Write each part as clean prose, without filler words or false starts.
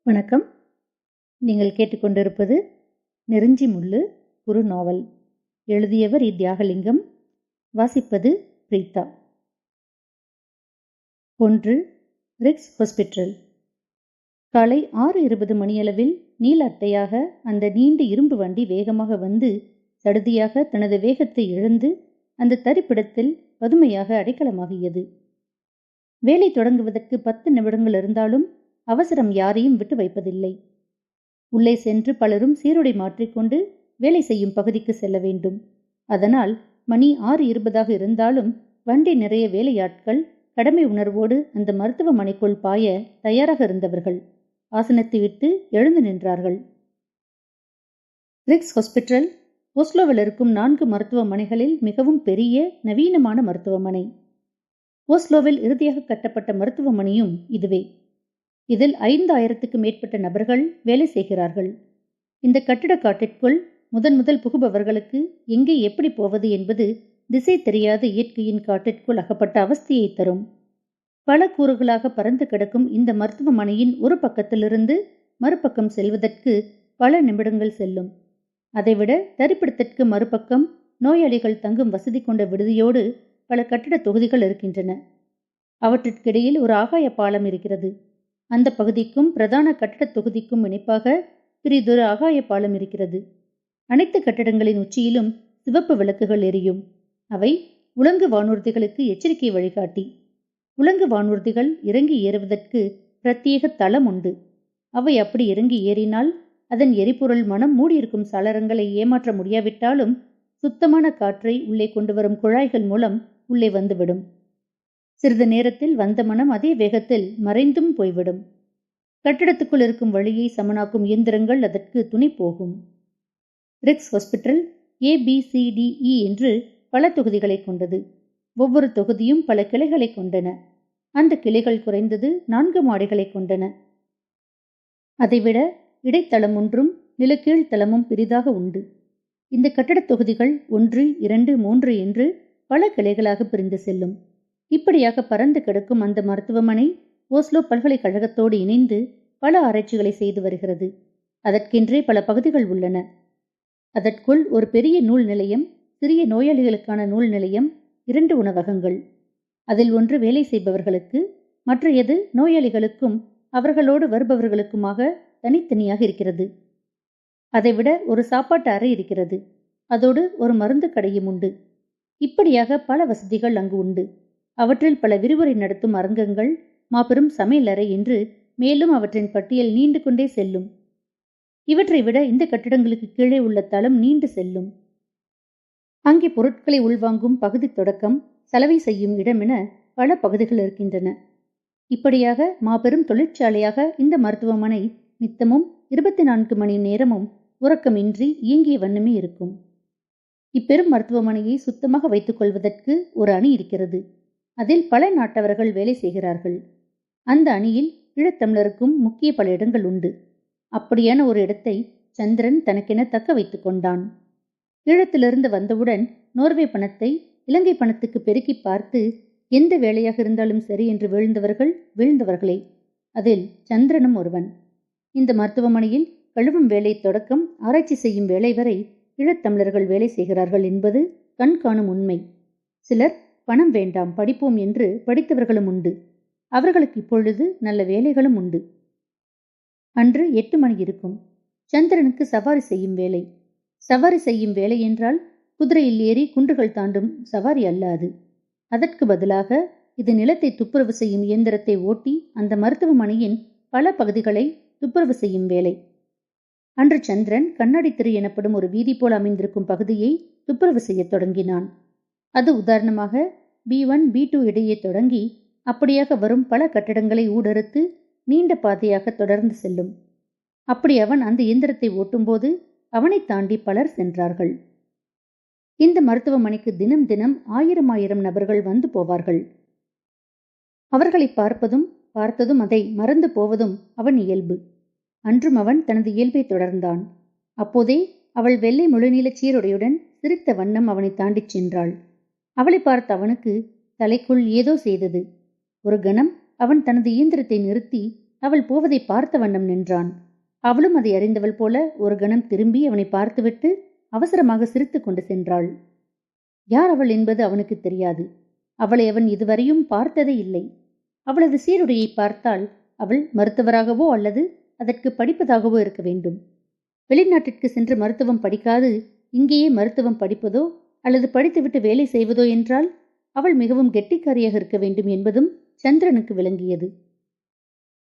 வணக்கம். நீங்கள் கேட்டுக்கொண்டிருப்பது நெருஞ்சி முள்ளு குறு நாவல். எழுதியவர் தியாகலிங்கம். வாசிப்பது பிரீதா. 1. ரிக்ஸ் ஹாஸ்பிட்டல். காலை 6:20 மணியளவில் நீல அட்டையாக அந்த நீண்ட இரும்பு வண்டி வேகமாக வந்து சடுதியாக தனது வேகத்தை இழந்து அந்த தரிப்பிடத்தில் பதுமையாக அடைக்கலமாகியது. வேலை தொடங்குவதற்கு 10 நிமிடங்கள் இருந்தாலும் அவசரம் யாரையும் விட்டு வைப்பதில்லை. உள்ளே சென்று பலரும் சீருடை மாற்றிக்கொண்டு வேலை செய்யும் பகுதிக்கு செல்ல வேண்டும். அதனால் மணி 6:20 இருந்தாலும் வண்டி நிறைய வேலையாட்கள் கடமை உணர்வோடு அந்த மருத்துவமனைக்குள் பாய தயாராக இருந்தவர்கள் ஆசனத்தை விட்டு எழுந்து நின்றார்கள். ரிக்ஸ் ஹாஸ்பிட்டல் ஓஸ்லோவில் இருக்கும் 4 மருத்துவமனைகளில் மிகவும் பெரிய நவீனமான மருத்துவமனை. ஓஸ்லோவில் இறுதியாக கட்டப்பட்ட மருத்துவமனையும் இதுவே. இதில் 5000க்கு மேற்பட்ட நபர்கள் வேலை செய்கிறார்கள். இந்த கட்டிட காட்டிற்குள் முதல் புகுபவர்களுக்கு எங்கே எப்படி போவது என்பது திசை தெரியாத இயற்கையின் காட்டிற்குள் அகப்பட்ட அவஸ்தையை தரும். பல கூறுகளாக பறந்து கிடக்கும் இந்த மருத்துவமனையின் ஒரு பக்கத்திலிருந்து மறுபக்கம் செல்வதற்கு பல நிமிடங்கள் செல்லும். அதைவிட தரிப்பிடத்திற்கு மறுபக்கம் நோயாளிகள் தங்கும் வசதி கொண்ட விடுதியோடு பல கட்டிட தொகுதிகள் இருக்கின்றன. அவற்றிற்கிடையில் ஒரு ஆகாய பாலம் இருக்கிறது. அந்த பகுதிக்கும் பிரதான கட்டிடத் தொகுதிக்கும் இணைப்பாக பிரிதொரு ஆகாய பாலம் இருக்கிறது. அனைத்து கட்டிடங்களின் உச்சியிலும் சிவப்பு விளக்குகள் எரியும். அவை உலங்கு வானூர்திகளுக்கு எச்சரிக்கை வழிகாட்டி. உலங்கு வானூர்திகள் இறங்கி ஏறுவதற்கு பிரத்யேக தளம் உண்டு. அவை அப்படி இறங்கி ஏறினால் அதன் எரிபொருள் மனம் மூடியிருக்கும் சாளரங்களை ஏமாற்ற முடியாவிட்டாலும் சுத்தமான காற்றை உள்ளே கொண்டு வரும் குழாய்கள் மூலம் உள்ளே வந்துவிடும். சிறிது நேரத்தில் வந்த மனம் அதே வேகத்தில் மறைந்தும் போய்விடும். கட்டிடத்துக்குள் இருக்கும் வழியை சமனாக்கும் இயந்திரங்கள் அதற்கு துணை போகும். ரிக்ஸ் ஹாஸ்பிட்டல் ABCDE என்று பல தொகுதிகளை கொண்டது. ஒவ்வொரு தொகுதியும் பல கிளைகளை கொண்டன. அந்த கிளைகள் குறைந்தது 4 மாடிகளை கொண்டன. அதைவிட இடைத்தளம் ஒன்றும் நிலக்கீழ் தளமும் பெரிதாக உண்டு. இந்த கட்டடத் தொகுதிகள் 1, 2, 3 என்று பல கிளைகளாக பிரிந்து செல்லும். இப்படியாக பறந்து கிடக்கும் அந்த மருத்துவமனை ஓஸ்லோ பல்கலைக்கழகத்தோடு இணைந்து பல ஆராய்ச்சிகளை செய்து வருகிறது. அதற்கென்றே பல பகுதிகள் உள்ளன. அதற்குள் ஒரு பெரிய நூல் நிலையம், சிறிய நோயாளிகளுக்கான நூல் நிலையம், 2 உணவகங்கள். அதில் ஒன்று வேலை செய்பவர்களுக்கு, மற்றையது நோயாளிகளுக்கும் அவர்களோடு வருபவர்களுக்குமாக தனித்தனியாக இருக்கிறது. அதைவிட ஒரு சாப்பாட்டு அறை இருக்கிறது. அதோடு ஒரு மருந்து கடையும் உண்டு. இப்படியாக பல வசதிகள் அங்கு உண்டு. அவற்றில் பல விரிவுரை நடத்தும் அரங்கங்கள், மாபெரும் சமையலறை என்று மேலும் அவற்றின் பட்டியல் நீண்டு கொண்டே செல்லும். இவற்றை விட இந்த கட்டிடங்களுக்கு கீழே உள்ள தளம் நீண்டு செல்லும். அங்கே பொருட்களை உள்வாங்கும் பகுதி தொடக்கம் சலவை செய்யும் இடம் என பல பகுதிகள் இருக்கின்றன. இப்படியாக மாபெரும் தொழிற்சாலையாக இந்த மருத்துவமனை நித்தமும் 24 மணி நேரமும் உறக்கமின்றி இயங்கிய வண்ணமே இருக்கும். இப்பெரும் மருத்துவமனையை சுத்தமாக வைத்துக் கொள்வதற்கு ஒரு அணி இருக்கிறது. அதில் பல நாட்டவர்கள் வேலை செய்கிறார்கள். அந்த அணியில் ஈழத்தமிழருக்கும் முக்கிய பல இடங்கள் உண்டு. அப்படியான ஒரு இடத்தை சந்திரன் தனக்கென தக்க வைத்துக் கொண்டான். ஈழத்திலிருந்து வந்தவுடன் நோர்வே பணத்தை இலங்கை பணத்துக்கு பெருக்கி பார்த்து எந்த வேலையாக இருந்தாலும் சரி என்று வீழ்ந்தவர்களே. அதில் சந்திரனும் ஒருவன். இந்த மருத்துவமனையில் கழுவும் வேலை தொடக்கம் ஆராய்ச்சி செய்யும் வேலை வரை ஈழத்தமிழர்கள் வேலை செய்கிறார்கள் என்பது கண் காணும் உண்மை. சிலர் பணம் வேண்டாம் படிப்போம் என்று படித்தவர்களும் உண்டு. அவர்களுக்கு இப்பொழுது நல்ல வேலைகளும் உண்டு. அன்று 8 மணி இருக்கும். சந்திரனுக்கு சவாரி செய்யும் வேலை. சவாரி செய்யும் வேலை என்றால் குதிரையில் ஏறி குன்றுகள் தாண்டும் சவாரி அல்ல அது. அதற்கு பதிலாக இது நிலத்தை துப்புரவு செய்யும் இயந்திரத்தை ஓட்டி அந்த மருத்துவமனையின் பல பகுதிகளை துப்புரவு செய்யும் வேலை. அன்று சந்திரன் கண்ணாடி திரு எனப்படும் ஒரு வீதி போல் அமைந்திருக்கும் பகுதியை துப்புரவு செய்ய தொடங்கினான். அது உதாரணமாக B1, B2 இடையே தொடங்கி அப்படியாக வரும் பல கட்டிடங்களை ஊடறுத்து நீண்ட பாதையாக தொடர்ந்து செல்லும். அப்படி அவன் அந்த இயந்திரத்தை ஓட்டும்போது அவனை தாண்டி பலர் சென்றார்கள். இந்த மருத்துவமனைக்கு தினம் 1000 நபர்கள் வந்து போவார்கள். அவர்களை பார்த்ததும் அதை மறந்து போவதும் அவன் இயல்பு. அன்றும் அவன் தனது இயல்பை தொடர்ந்தான். அப்போதே அவள் வெள்ளை முழுநீளச் சீருடையுடன் சிரித்த வண்ணம் அவனை தாண்டிச் சென்றாள். அவளை பார்த்த அவனுக்கு தலைக்குள் ஏதோ செய்தது. ஒரு கணம் அவன் தனது இயந்திரத்தை நிறுத்தி அவள் போவதை பார்த்த வண்ணம் நின்றான். அவளும் அதை அறிந்தவள் போல ஒரு கணம் திரும்பி அவனை பார்த்துவிட்டு அவசரமாக சிரித்து கொண்டு சென்றாள். யார் அவள் என்பது அவனுக்கு தெரியாது. அவளை அவன் இதுவரையும் பார்த்ததே இல்லை. அவளது சீருடையை பார்த்தால் அவள் மருத்துவராகவோ அல்லது அதற்கு படிப்பதாகவோ இருக்க வேண்டும். வெளிநாட்டிற்கு சென்று மருத்துவம் படிக்காது இங்கேயே மருத்துவம் படிப்பதோ அல்லது படித்துவிட்டு வேலை செய்வதோ என்றால் அவள் மிகவும் கெட்டிக்காரியாக இருக்க வேண்டும் என்பதும் சந்திரனுக்கு விளங்கியது.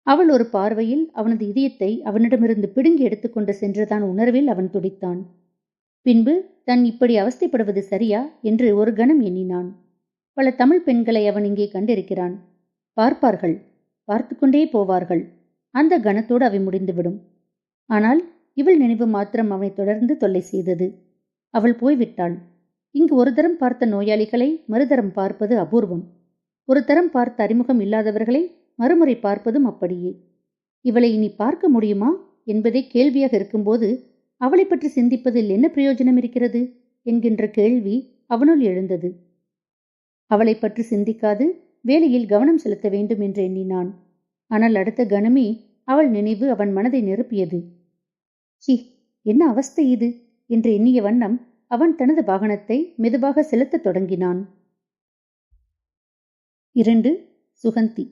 அவள் ஒரு பார்வையில் அவனது இதயத்தை அவனிடமிருந்து பிடுங்கி எடுத்துக்கொண்டு சென்றதான் உணர்வில் அவன் துடித்தான். பின்பு தன் இப்படி அவஸ்தைப்படுவது சரியா என்று ஒரு கணம் எண்ணினான். பல தமிழ் பெண்களை அவன் இங்கே கண்டிருக்கிறான். பார்ப்பார்கள், பார்த்து கொண்டே போவார்கள். அந்த கணத்தோடு அவை முடிந்துவிடும். ஆனால் இவள் நினைவு மாத்திரம் அவனை தொடர்ந்து தொல்லை செய்தது. அவள் போய்விட்டாள். இங்கு ஒரு தரம் பார்த்த நோயாளிகளை மறுதரம் பார்ப்பது அபூர்வம். ஒரு தரம் பார்த்த அறிமுகம் இல்லாதவர்களை மறுமுறை பார்ப்பதும் அப்படியே. இவளை இனி பார்க்க முடியுமா என்பதே கேள்வியாக இருக்கும்போது அவளை பற்றி சிந்திப்பதில் என்ன பிரயோஜனம் இருக்கிறது என்கின்ற கேள்வி அவனுள் எழுந்தது. அவளை பற்றி சிந்திக்காது வேலையில் கவனம் செலுத்த வேண்டும் என்று எண்ணினான். ஆனால் அடுத்த கணமே அவள் நினைவு அவன் மனதை நிரப்பியது. சி, என்ன அவஸ்தை இது என்று எண்ணிய வண்ணம் அவன் தனது வாகனத்தை மெதுவாக செலுத்தத் தொடங்கினான். 2. சுகந்தி.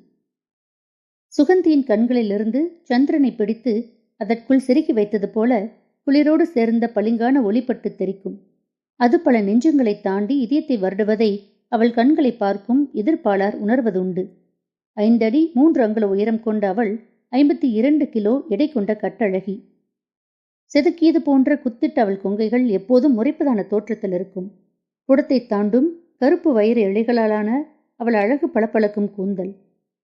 சுகந்தியின் கண்களிலிருந்து சந்திரனை பிடித்து அதற்குள் செருகி வைத்தது போல குளிரோடு சேர்ந்த பளிங்கான ஒளிப்பட்டு தெரிக்கும். அது பல நெஞ்சங்களை தாண்டி இதயத்தை வருடுவதை அவள் கண்களை பார்க்கும் எதிர்ப்பாளர் உணர்வதுண்டு. 5 அடி 3 அங்குல உயரம் கொண்ட அவள் 52 கிலோ எடை கொண்ட கட்டழகி. செதுக்கியது போன்ற குத்திட்ட அவள் கொங்கைகள் எப்போதும் முறைப்பதான தோற்றத்தில் இருக்கும். குடத்தை தாண்டும் கருப்பு வயிறு இழைகளாலான அவள் அழகு பளபளக்கும் கூந்தல்,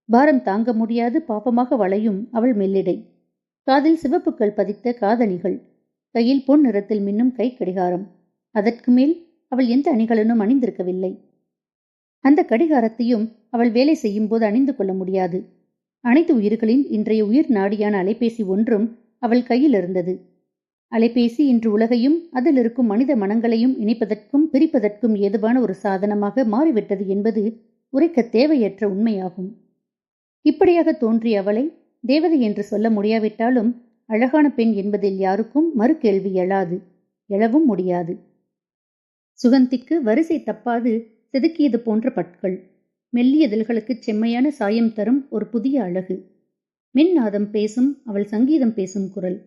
பாரம் தாங்க முடியாது பாப்பமாக வளையும் அவள் மெல்லிடை, காதில் சிவப்புக்கள் பதித்த காதணிகள், கையில் பொன் நிறத்தில் மின்னும் கை கடிகாரம். அதற்கு மேல் அவள் எந்த அணிகளும் அணிந்திருக்கவில்லை. அந்த கடிகாரத்தையும் அவள் வேலை செய்யும் போது அணிந்து கொள்ள முடியாது. அனைத்து உயிர்களின் இன்றைய உயிர் நாடியான அலைபேசி ஒன்றும் அவள் கையில் இருந்தது. அலைபேசி இன்று உலகையும் அதில் இருக்கும் மனித மனங்களையும் இணைப்பதற்கும் பிரிப்பதற்கும் ஏதுவான ஒரு சாதனமாக மாறிவிட்டது என்பது உரைக்க தேவையற்ற உண்மையாகும். இப்படியாக தோன்றிய அவளை தேவதை என்று சொல்ல முடியாவிட்டாலும் அழகான பெண் என்பதில் யாருக்கும் மறு கேள்வி எழாது, எழவும் முடியாது. சுகந்திக்கு வரிசை தப்பாது செதுக்கியது போன்ற பற்கள், மெல்லிய இதழ்களுக்கு செம்மையான சாயம் தரும் ஒரு புதிய அழகு, மின்னாதம் பேசும் அவள் சங்கீதம் பேசும் குரல்.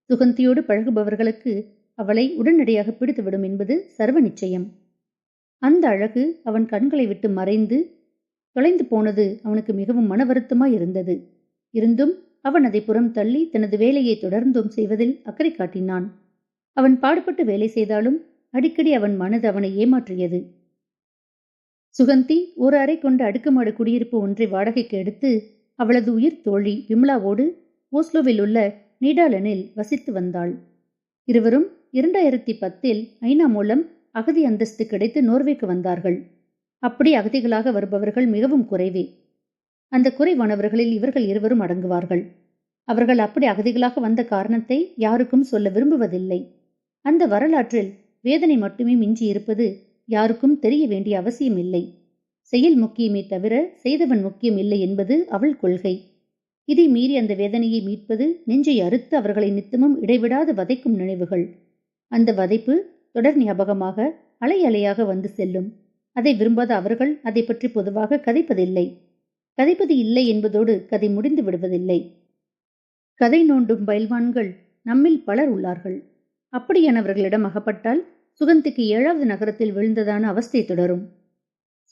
சுகந்தியோடு பழகுபவர்களுக்கு அவளை உடனடியாக பிடித்துவிடும் என்பது சர்வ நிச்சயம். அந்த அழகு அவன் கண்களை விட்டு மறைந்து தொலைந்து போனது அவனுக்கு மிகவும் மன வருத்தமாயிருந்தது. இருந்தும் அவன் அதை புறம் தள்ளி தனது வேலையை தொடர்ந்தும் செய்வதில் அக்கறை காட்டினான். அவன் பாடுபட்டு வேலை செய்தாலும் அடிக்கடி அவன் மனது அவனை ஏமாற்றியது. சுகந்தி ஒரு அறை கொண்ட அடுக்குமாடு குடியிருப்பு ஒன்றை வாடகைக்கு எடுத்து அவளது உயிர் தோழி விமலாவோடு ஓஸ்லோவில் உள்ள நீடாலனில் வசித்து வந்தாள். இருவரும் 2010 ஐநா மூலம் அகதி அந்தஸ்து கிடைத்து நோர்வேக்கு வந்தார்கள். அப்படி அகதிகளாக வருபவர்கள் மிகவும் குறைவே. அந்த குறைவானவர்களில் இவர்கள் இருவரும் அடங்குவார்கள். அவர்கள் அப்படி அகதிகளாக வந்த காரணத்தை யாருக்கும் சொல்ல விரும்புவதில்லை. அந்த வரலாற்றில் வேதனை மட்டுமே மிஞ்சி இருப்பது யாருக்கும் தெரிய வேண்டிய அவசியம் இல்லை. செயல் முக்கியமே தவிர செய்தவன் முக்கியம் இல்லை என்பது அவள் கொள்கை. இதை மீறி அந்த வேதனையை மீட்பது நெஞ்சை அறுத்து அவர்களை நித்தமும் இடைவிடாது வதைக்கும் நினைவுகள். அந்த வதைப்பு தொடர் ஞாபகமாக அலை அலையாக வந்து செல்லும். அதை விரும்பாத அவர்கள் அதை பற்றி பொதுவாக கதைப்பதில்லை. கதைப்பது இல்லை என்பதோடு கதை முடிந்து விடுவதில்லை. கதை நோண்டும் பயில்வான்கள் நம்மில் பலர் உள்ளார்கள். அப்படியானவர்களிடம் அகப்பட்டால் சுகந்திக்கு 7வது நகரத்தில் விழுந்ததான அவஸ்தை தொடரும்.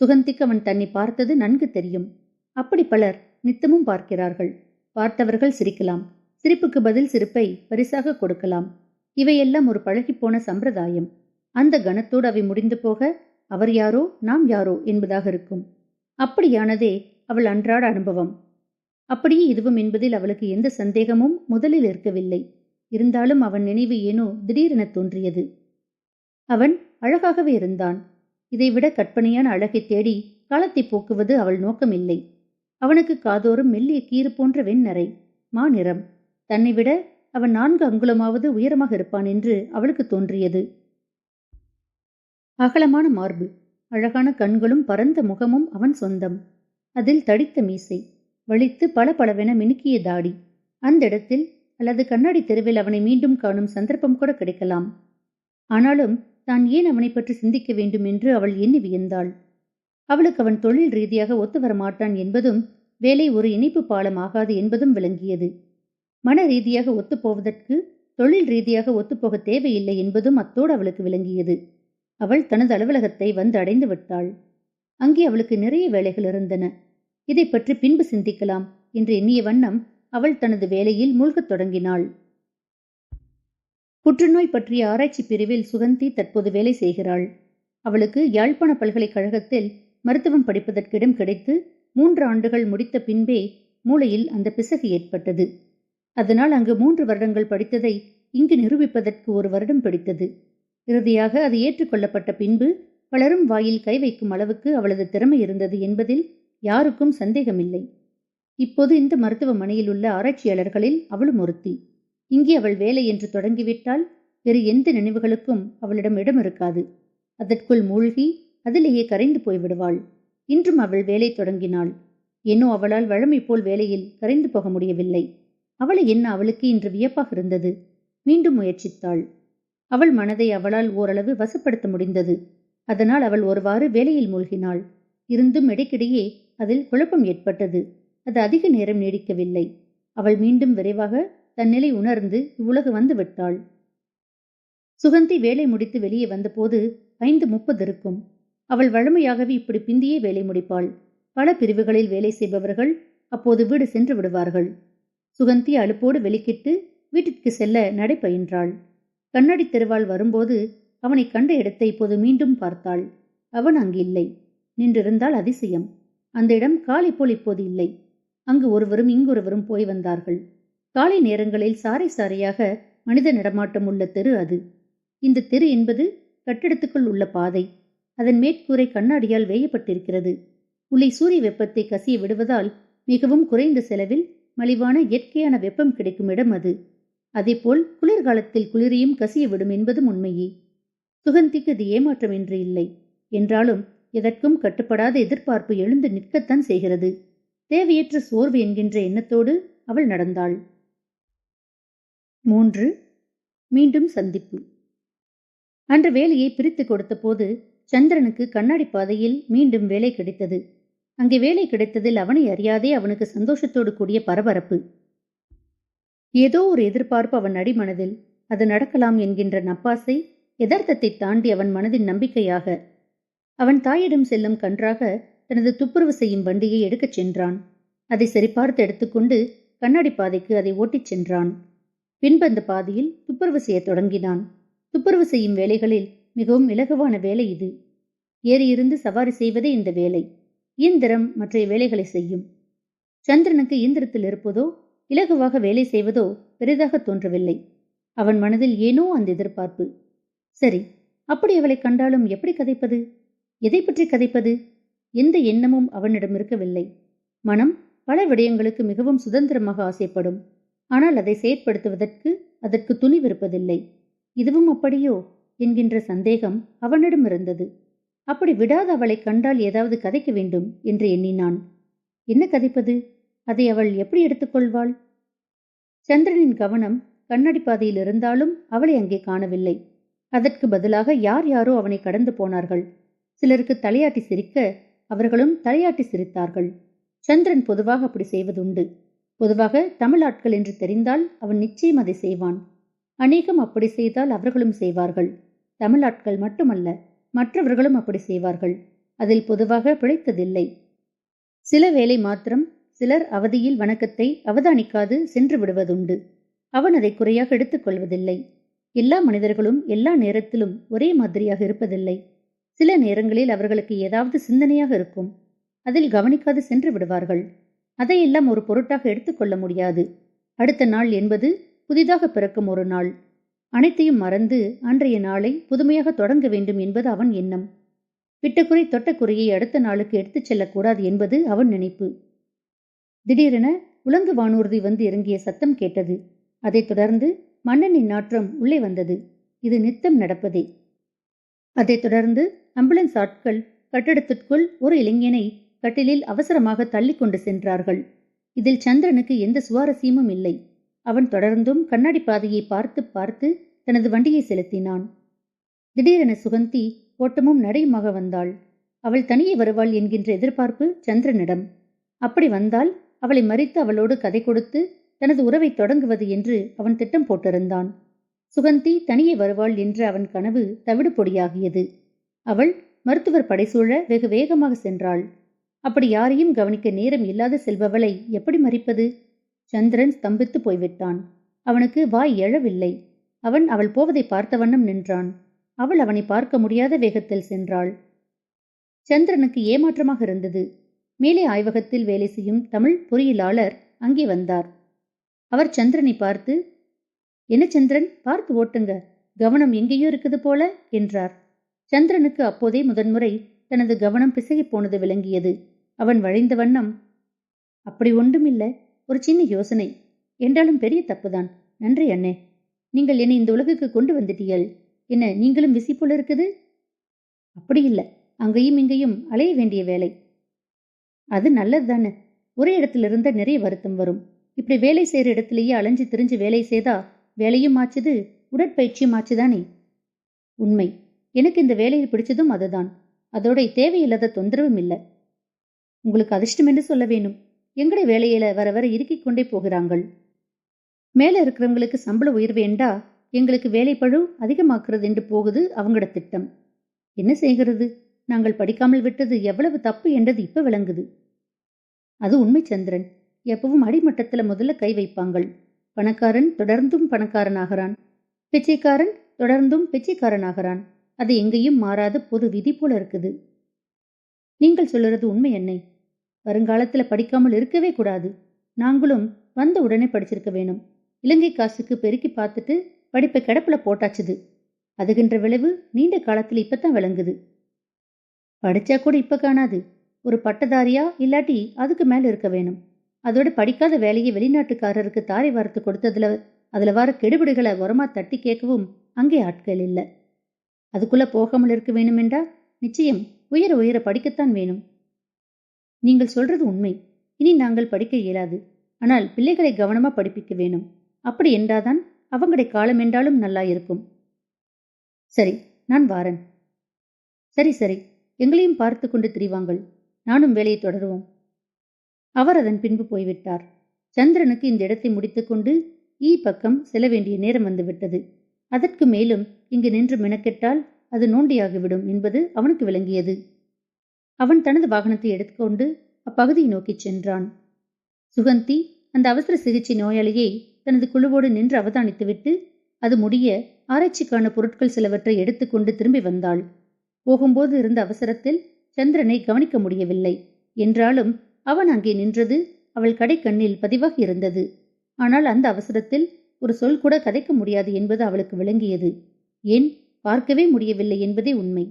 சுகந்திக்கு அவன் தன்னை பார்த்தது நன்கு தெரியும். அப்படி பலர் நித்தமும் பார்க்கிறார்கள். பார்த்தவர்கள் சிரிக்கலாம். சிரிப்புக்கு பதில் சிரிப்பை பரிசாக கொடுக்கலாம். இவையெல்லாம் ஒரு பழகிப்போன சம்பிரதாயம். அந்த கணத்தோடு அவை முடிந்து போக அவர் யாரோ நாம் யாரோ என்பதாக இருக்கும். அப்படியானதே அவள் அன்றாட அனுபவம். அப்படியே இதுவும் என்பதில் அவளுக்கு எந்த சந்தேகமும் முதலில் இருக்கவில்லை. இருந்தாலும் அவன் நினைவு ஏனோ திடீரென தோன்றியது. அவன் அழகாகவே இருந்தான். இதைவிட கற்பனையான அழகை தேடி காலத்தை போக்குவது அவள் நோக்கமில்லை. அவனுக்கு காதோறும் மெல்லிய கீறு போன்ற வெண்ணறை, மாநிறம். தன்னை விட அவன் 4 அங்குலமாவது உயரமாக இருப்பான் என்று அவளுக்கு தோன்றியது. அகலமான மார்பு, அழகான கண்களும் பரந்த முகமும் அவன் சொந்தம். அதில் தடித்த மீசை, வலித்து பளபளவென மினுக்கிய தாடி. அந்த இடத்தில் அல்லது கண்ணாடி தெருவில் அவனை மீண்டும் காணும் சந்தர்ப்பம் கூட கிடைக்கலாம். ஆனாலும் தான் ஏன் அவனை பற்றி சிந்திக்க வேண்டும் என்று அவள் எண்ணி வியந்தாள். அவளுக்கு அவன் தொழில் ரீதியாக ஒத்து வர மாட்டான் என்பதும், வேலை ஒரு இணைப்பு பாலம் ஆகாது என்பதும் விளங்கியது. மன ரீதியாக ஒத்துப்போவதற்கு தொழில் ரீதியாக ஒத்துப்போக தேவையில்லை என்பதும் அத்தோடு அவளுக்கு விளங்கியது. அவள் தனது அலுவலகத்தை வந்து அடைந்து விட்டாள். அங்கே அவளுக்கு நிறைய வேலைகள் இருந்தன. இதை பற்றி பின்பு சிந்திக்கலாம் என்று எண்ணிய வண்ணம் அவள் தனது வேலையில் மூழ்கத் தொடங்கினாள். புற்றுநோய் பற்றிய ஆராய்ச்சி பிரிவில் சுகந்தி தற்போது வேலை செய்கிறாள். அவளுக்கு யாழ்ப்பாண பல்கலைக்கழகத்தில் மருத்துவம் படிப்பதற்கு இடம் கிடைத்து 3 ஆண்டுகள் முடித்த பின்பே மூளையில் அந்த பிசகு ஏற்பட்டது. அதனால் அங்கு 3 வருடங்கள் படித்ததை இங்கு நிரூபிப்பதற்கு 1 வருடம் பிடித்தது. இறுதியாக அது ஏற்றுக்கொள்ளப்பட்ட பின்பு பலரும் வாயில் கை வைக்கும் அளவுக்கு அவளது திறமை இருந்தது என்பதில் யாருக்கும் சந்தேகமில்லை. இப்போது இந்த மருத்துவமனையில் உள்ள ஆராய்ச்சியாளர்களில் அவளும் ஒருத்தி. இங்கே அவள் வேலை என்று தொடங்கிவிட்டால் வேறு எந்த நினைவுகளுக்கும் அவளிடம் இடம் இருக்காது. அதற்குள் மூழ்கி அதிலேயே கரைந்து போய்விடுவாள். இன்றும் அவள் வேலை தொடங்கினாள். ஏனோ அவளால் வழமை போல் வேலையில் கரைந்து போக முடியவில்லை. அவளை என்ன அவளுக்கு இன்று வியப்பாக இருந்தது. மீண்டும் முயற்சித்தாள். அவள் மனதை அவளால் ஓரளவு வசப்படுத்த முடிந்தது. அதனால் அவள் ஒருவாறு வேலையில் மூழ்கினாள். இருந்தும் இடைக்கிடையே அதில் குழப்பம் ஏற்பட்டது. அது அதிக நேரம் நீடிக்கவில்லை. அவள் மீண்டும் விரைவாக தன் நிலை உணர்ந்து இவ்வுலகு வந்து விட்டாள். சுகந்தி வேலை முடித்து வெளியே வந்தபோது 5:30 இருக்கும். அவள் வழமையாகவே இப்படி பிந்தியே வேலை முடிப்பாள். பல பிரிவுகளில் வேலை செய்பவர்கள் அப்போது வீடு சென்று விடுவார்கள். சுகந்தி அலுப்போடு வெளிக்கிட்டு வீட்டிற்கு செல்ல நடை பயின்றாள். கண்ணாடி தெருவால் வரும்போது அவனை கண்ட இடத்தை இப்போது மீண்டும் பார்த்தாள். அவன் அங்கு இல்லை. நின்றிருந்தால் அதிசயம். அந்த இடம் காலை போல் இப்போது இல்லை. அங்கு ஒருவரும் இங்கொருவரும் போய் வந்தார்கள். காலை நேரங்களில் சாறை சாறையாக மனித நடமாட்டம் உள்ள தெரு அது. இந்த தெரு என்பது கட்டிடத்துக்குள் உள்ள பாதை. அதன் மேற்கூரை கண்ணாடியால் வேயப்பட்டிருக்கிறது. உள்ளே சூரிய வெப்பத்தை கசிய விடுவதால் மிகவும் குறைந்த செலவில் மலிவான இயற்கையான வெப்பம் கிடைக்கும் இடம் அது. அதேபோல் குளிர்காலத்தில் குளிரையும் கசிய விடும் என்பதும் உண்மையே. சுகந்திக்கு அது ஏமாற்றம் என்று இல்லை. என்றாலும் எதற்கும் கட்டுப்படாத எதிர்பார்ப்பு எழுந்து நிற்கத்தான் செய்கிறது. தேவையற்ற சோர்வு என்கின்ற எண்ணத்தோடு அவள் நடந்தாள். 3. மீண்டும் சந்திப்பு. அன்று வேலையை பிரித்து கொடுத்த போது சந்திரனுக்கு கண்ணாடி பாதையில் மீண்டும் வேலை கிடைத்தது. அங்கே வேலை கிடைத்ததில் அவனை அறியாதே அவனுக்கு சந்தோஷத்தோடு கூடிய பரபரப்பு. ஏதோ ஒரு எதிர்பார்ப்பு அவன் அடிமனதில். அது நடக்கலாம் என்கின்ற நப்பாசை யதார்த்தத்தை தாண்டி அவன் மனதின் நம்பிக்கையாக. அவன் தாயிடம் செல்லும் கன்றாக தனது துப்புரவு செய்யும் வண்டியை எடுக்கச் சென்றான். அதை சரிபார்த்து எடுத்துக்கொண்டு கண்ணாடி பாதைக்கு அதை ஓட்டிச் சென்றான். பின்பு அந்த பாதையில் துப்புரவு செய்ய தொடங்கினான். துப்புரவு செய்யும் வேலைகளில் மிகவும் இலகுவான வேலை இது. ஏறியிருந்து சவாரி செய்வதே இந்த வேலை. இயந்திரம் மற்ற வேலைகளை செய்யும். சந்திரனுக்கு இயந்திரத்தில் இருப்பதோ இலகுவாக வேலை செய்வதோ பெரிதாக தோன்றவில்லை. அவன் மனதில் ஏனோ அந்த எதிர்பார்ப்பு. சரி, அப்படி அவளை கண்டாலும் எப்படி கதைப்பது? எதை பற்றி கதைப்பது? எந்த எண்ணமும் அவனிடம் இருக்கவில்லை. மனம் பல விடயங்களுக்கு மிகவும் சுதந்திரமாக ஆசைப்படும். ஆனால் அதை செயற்படுத்துவதற்கு அதற்கு துணிவிருப்பதில்லை. இதுவும் அப்படியோ என்கின்ற சந்தேகம் அவனிடம் இருந்தது. அப்படி விடாத அவளை கண்டால் ஏதாவது கதைக்க வேண்டும் என்று எண்ணினான். என்ன கதைப்பது? அதை அவள் எப்படி எடுத்துக்கொள்வாள்? சந்திரனின் கவனம் கண்ணாடி பாதையில் இருந்தாலும் அவளை அங்கே காணவில்லை. அதற்கு பதிலாக யார் யாரோ அவனை கடந்து போனார்கள். சிலருக்கு தலையாட்டி சிரிக்க அவர்களும் தலையாட்டி சிரித்தார்கள். சந்திரன் பொதுவாக அப்படி செய்வதுண்டு. பொதுவாக தமிழ் ஆட்கள் என்று தெரிந்தால் அவன் நிச்சயம் அதை செய்வான். அநேகம் அப்படி செய்தால் அவர்களும் செய்வார்கள். தமிழ் ஆட்கள் மட்டுமல்ல, மற்றவர்களும் அப்படி செய்வார்கள். அதில் பொதுவாக பிழைத்ததில்லை. சில வேளை மாத்திரம் சிலர் அவதியில் வணக்கத்தை அவதானிக்காது சென்று விடுவதுண்டு. அவன் அதை குறையாக எடுத்துக்கொள்வதில்லை. எல்லா மனிதர்களும் எல்லா நேரத்திலும் ஒரே மாதிரியாக இருப்பதில்லை. சில நேரங்களில் அவர்களுக்கு ஏதாவது சிந்தனையாக இருக்கும். அதில் கவனிக்காது சென்று விடுவார்கள். அதையெல்லாம் ஒரு பொருட்டாக எடுத்துக்கொள்ள முடியாது. அடுத்த நாள் என்பது புதிதாக பிறக்கும் ஒரு நாள். அனைத்தையும் மறந்து அன்றைய நாளை புதுமையாக தொடங்க வேண்டும் என்பது அவன் எண்ணம். விட்டக்குறை தொட்டக்குறையை அடுத்த நாளுக்கு எடுத்துச் செல்லக்கூடாது என்பது அவன் நினைப்பு. திடீரென உலங்கு வானூர்தி வந்து இறங்கிய சத்தம் கேட்டது. அதைத் தொடர்ந்து மன்னனின் நாற்றம் உள்ளே வந்தது. இது நித்தம் நடப்பதே. அதைத் தொடர்ந்து ஆம்புலன்ஸ் ஆட்கள் கட்டிடத்திற்குள் ஒரு இளைஞனை கட்டிலில் அவசரமாக தள்ளி கொண்டு சென்றார்கள். இதில் சந்திரனுக்கு எந்த சுவாரஸ்யமும் இல்லை. அவன் தொடர்ந்தும் கண்ணாடி பாதையை பார்த்து பார்த்து தனது வண்டியை செலுத்தினான். திடீரென சுகந்தி ஓட்டமும் நடையுமாக வந்தாள். அவள் தனியே வருவாள் என்கின்ற எதிர்பார்ப்பு சந்திரனிடம். அப்படி வந்தால் அவளை மறித்து அவளோடு கதை கொடுத்து தனது உறவை தொடங்குவது என்று அவன் திட்டம் போட்டிருந்தான். சுகந்தி தனியே வருவாள் என்று அவன் கனவு தவிடு பொடியாகியது. அவள் மருத்துவர் படைசூழ வெகு வேகமாக சென்றாள். அப்படி யாரையும் கவனிக்க நேரம் இல்லாத செல்பவளை எப்படி மறிப்பது? சந்திரன் ஸ்தம்பித்து போய்விட்டான். அவனுக்கு வாய் எழவில்லை. அவன் அவள் போவதை பார்த்த வண்ணம் நின்றான். அவள் அவனை பார்க்க முடியாத வேகத்தில் சென்றாள். சந்திரனுக்கு ஏமாற்றமாக இருந்தது. மேலே ஆய்வகத்தில் வேலை செய்யும் தமிழ் பொறியியலாளர் அங்கே வந்தார். அவர் சந்திரனை பார்த்து, என்ன சந்திரன், பார்த்து ஓட்டுங்க, கவனம் எங்கேயோ இருக்குது போல என்றார். சந்திரனுக்கு அப்போதே முதன்முறை தனது கவனம் பிசகி போனது விளங்கியது. அவன் வழிந்த வண்ணம், அப்படி ஒன்றுமில்ல, ஒரு சின்ன யோசனை, என்றாலும் பெரிய தப்புதான். நன்றி அண்ணே, நீங்கள் என்னை இந்த உலகுக்கு கொண்டு வந்துட்டீர்கள். என்ன நீங்களும் விசி போல இருக்குது? அப்படி இல்லை, அங்கேயும் இங்கேயும் அலைய வேண்டிய வேலை. அது நல்லது தானே. ஒரே இடத்துல இருந்தா நிறைய வருத்தம் வரும். இப்படி வேலை செய்யற இடத்துலயே அலைஞ்சு திரிஞ்சு வேலை செய்தா வேலையும் ஆச்சுது, உடற்பயிற்சியும் ஆச்சுதானே. உண்மை, எனக்கு இந்த வேலையில் பிடிச்சதும் அதுதான். அதோட தேவையில்லாத தொந்தரவும் இல்லை. உங்களுக்கு அதிர்ஷ்டம் என்று சொல்ல வேணும். எங்கடைய வேலையில வர வர இறுக்கிக் கொண்டே போகிறாங்கள். மேல இருக்கிறவங்களுக்கு சம்பள உயர்வு என்றா எங்களுக்கு வேலை பழு அதிகமாக்குறது என்று போகுது அவங்களோட திட்டம். என்ன செய்கிறது, நாங்கள் படிக்காமல் விட்டது எவ்வளவு தப்பு என்றது இப்ப விளங்குது. அது உண்மை சந்திரன். எப்பவும் அடிமட்டத்துல முதல்ல கை வைப்பாங்கள். பணக்காரன் தொடர்ந்தும் பணக்காரனாகிறான், பிச்சைக்காரன் தொடர்ந்தும் பிச்சைக்காரனாகிறான். அது எங்கேயும் மாறாத பொது விதி போல இருக்குது. நீங்கள் சொல்லுறது உண்மை என்னை. வருங்காலத்துல படிக்காமல் இருக்கவே கூடாது. நாங்களும் வந்த உடனே படிச்சிருக்க வேணும். இலங்கை காசுக்கு பெருக்கி பார்த்துட்டு படிப்பை கிடப்புல போட்டாச்சுது. அதுகின்ற விளைவு நீண்ட காலத்துல இப்பத்தான் விளங்குது. படிச்சா கூட இப்ப காணாது. ஒரு பட்டதாரியா இல்லாட்டி அதுக்கு மேல இருக்க வேணும். அதோட படிக்காத வேலையை வெளிநாட்டுக்காரருக்கு தாரை வார்த்து அதுல வர கெடுபிடுகளை உரமா தட்டி கேட்கவும் அங்கே ஆட்கள் இல்லை. அதுக்குள்ள போகாமல் இருக்க வேணுமென்றா நிச்சயம் உயர உயர படிக்கத்தான் வேணும். நீங்கள் சொல்றது உண்மை. இனி நாங்கள் படிக்க இயலாது. ஆனால் பிள்ளைகளை கவனமா படிப்பிக்க வேணும். அப்படி என்றாதான் அவங்களுடைய காலம் என்றாலும் நல்லா இருக்கும். சரி, நான் வாரன். சரி சரி, எங்களையும் பார்த்து கொண்டு திரிவாங்கள். நானும் வேலையை தொடருவோம். அவர் அதன் பின்பு போய்விட்டார். சந்திரனுக்கு இந்த இடத்தை முடித்துக்கொண்டு பக்கம் செல்ல வேண்டிய நேரம் வந்துவிட்டது. அதற்கு மேலும் இங்கு நின்று மெனக்கெட்டால் அது நோண்டியாகிவிடும் என்பது அவனுக்கு விளங்கியது. அவன் தனது வாகனத்தை எடுத்துக்கொண்டு அப்பகுதியை நோக்கி சென்றான். சுகந்தி அந்த அவசர சிகிச்சை நோயாளியை தனது குழுவோடு நின்று அவதானித்துவிட்டு அது முடிய ஆராய்ச்சிக்கான பொருட்கள் சிலவற்றை எடுத்துக்கொண்டு திரும்பி வந்தாள். போகும்போது இருந்த அவசரத்தில் சந்திரனை கவனிக்க முடியவில்லை. என்றாலும் அவன் அங்கே நின்றது அவள் கடை கண்ணில் பதிவாக இருந்தது. ஆனால் அந்த அவசரத்தில் ஒரு சொல் கூட கதைக்க முடியாது என்பது அவளுக்கு விளங்கியது. ஏன் பார்க்கவே முடியவில்லை என்பதே உண்மை.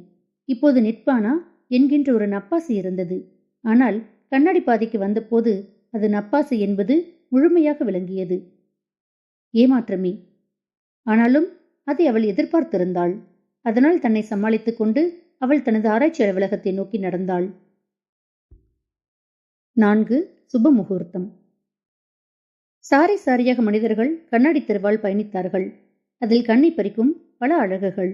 இப்போது நிற்பானா என்கின்ற ஒரு நப்பாசை இருந்தது. ஆனால் கண்ணாடி பாதைக்கு வந்தபோது அது நப்பாசை என்பது முழுமையாக விளங்கியது. ஏமாற்றமே. ஆனாலும் அதை அவள் எதிர்பார்த்திருந்தாள். அதனால் தன்னை சமாளித்துக் கொண்டு அவள் தனது ஆராய்ச்சி அலுவலகத்தை நோக்கி நடந்தாள். 4 சுப முகூர்த்தம். சாரி சாரியாக மனிதர்கள் கண்ணாடி தெருவால் பயணித்தார்கள். அதில் கண்ணை பறிக்கும் பல அழகுகள்,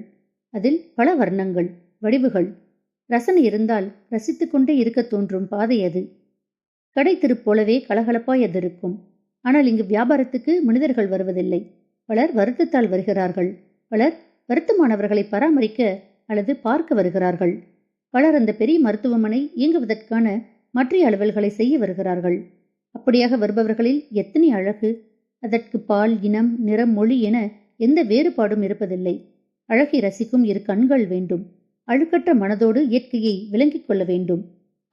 அதில் பல வர்ணங்கள், வடிவுகள். ரசனை இருந்தால் ரசித்துக் கொண்டே இருக்க தோன்றும் பாதை அது. கடை தெரு போலவே கலகலப்பாய் அது இருக்கும். ஆனால் இங்கு வியாபாரத்துக்கு மனிதர்கள் வருவதில்லை. பலர் வருத்தத்தால் வருகிறார்கள். பலர் வருத்தமானவர்களை பராமரிக்க அல்லது பார்க்க வருகிறார்கள். பலர் அந்த பெரிய மருத்துவமனை இயங்குவதற்கான மற்ற அலுவல்களை செய்ய வருகிறார்கள். அப்படியாக வருபவர்களில் எத்தனை அழகு! அதற்கு பால், இனம், நிறம், மொழி என எந்த வேறுபாடும் இருப்பதில்லை. அழகை ரசிக்கும் இரு கண்கள் வேண்டும். அழுக்கற்ற மனதோடு இயற்கையை விளங்கிக் கொள்ள வேண்டும்.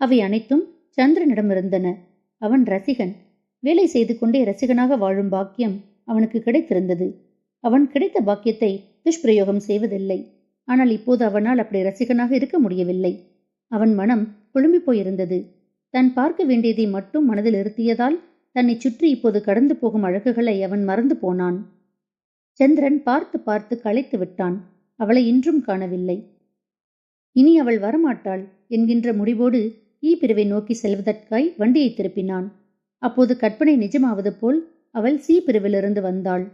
அவை அனைத்தும் சந்திரனிடமிருந்தன. அவன் ரசிகன். வேலை செய்து கொண்டே ரசிகனாக வாழும் பாக்கியம் அவனுக்கு கிடைத்திருந்தது. அவன் கிடைத்த பாக்கியத்தை துஷ்பிரயோகம் செய்வதில்லை. ஆனால் இப்போது அவனால் அப்படி ரசிகனாக இருக்க முடியவில்லை. அவன் மனம் குழும்பி போயிருந்தது. தான் பார்க்க வேண்டியதை மட்டும் மனதில் இருத்தியதால் தன்னை சுற்றி இப்போது கடந்து போகும் அழகுகளை அவன் மறந்து போனான். சந்திரன் பார்த்து பார்த்து களைத்து விட்டான். அவளை இன்றும் காணவில்லை. இனி அவள் வரமாட்டாள் என்கின்ற முடிவோடு பிரிவை நோக்கி செல்வதற்காய் வண்டியை திருப்பினான். அப்போது கற்பனை நிஜமாவது போல் அவள் சி பிரிவிலிருந்து வந்தாள்.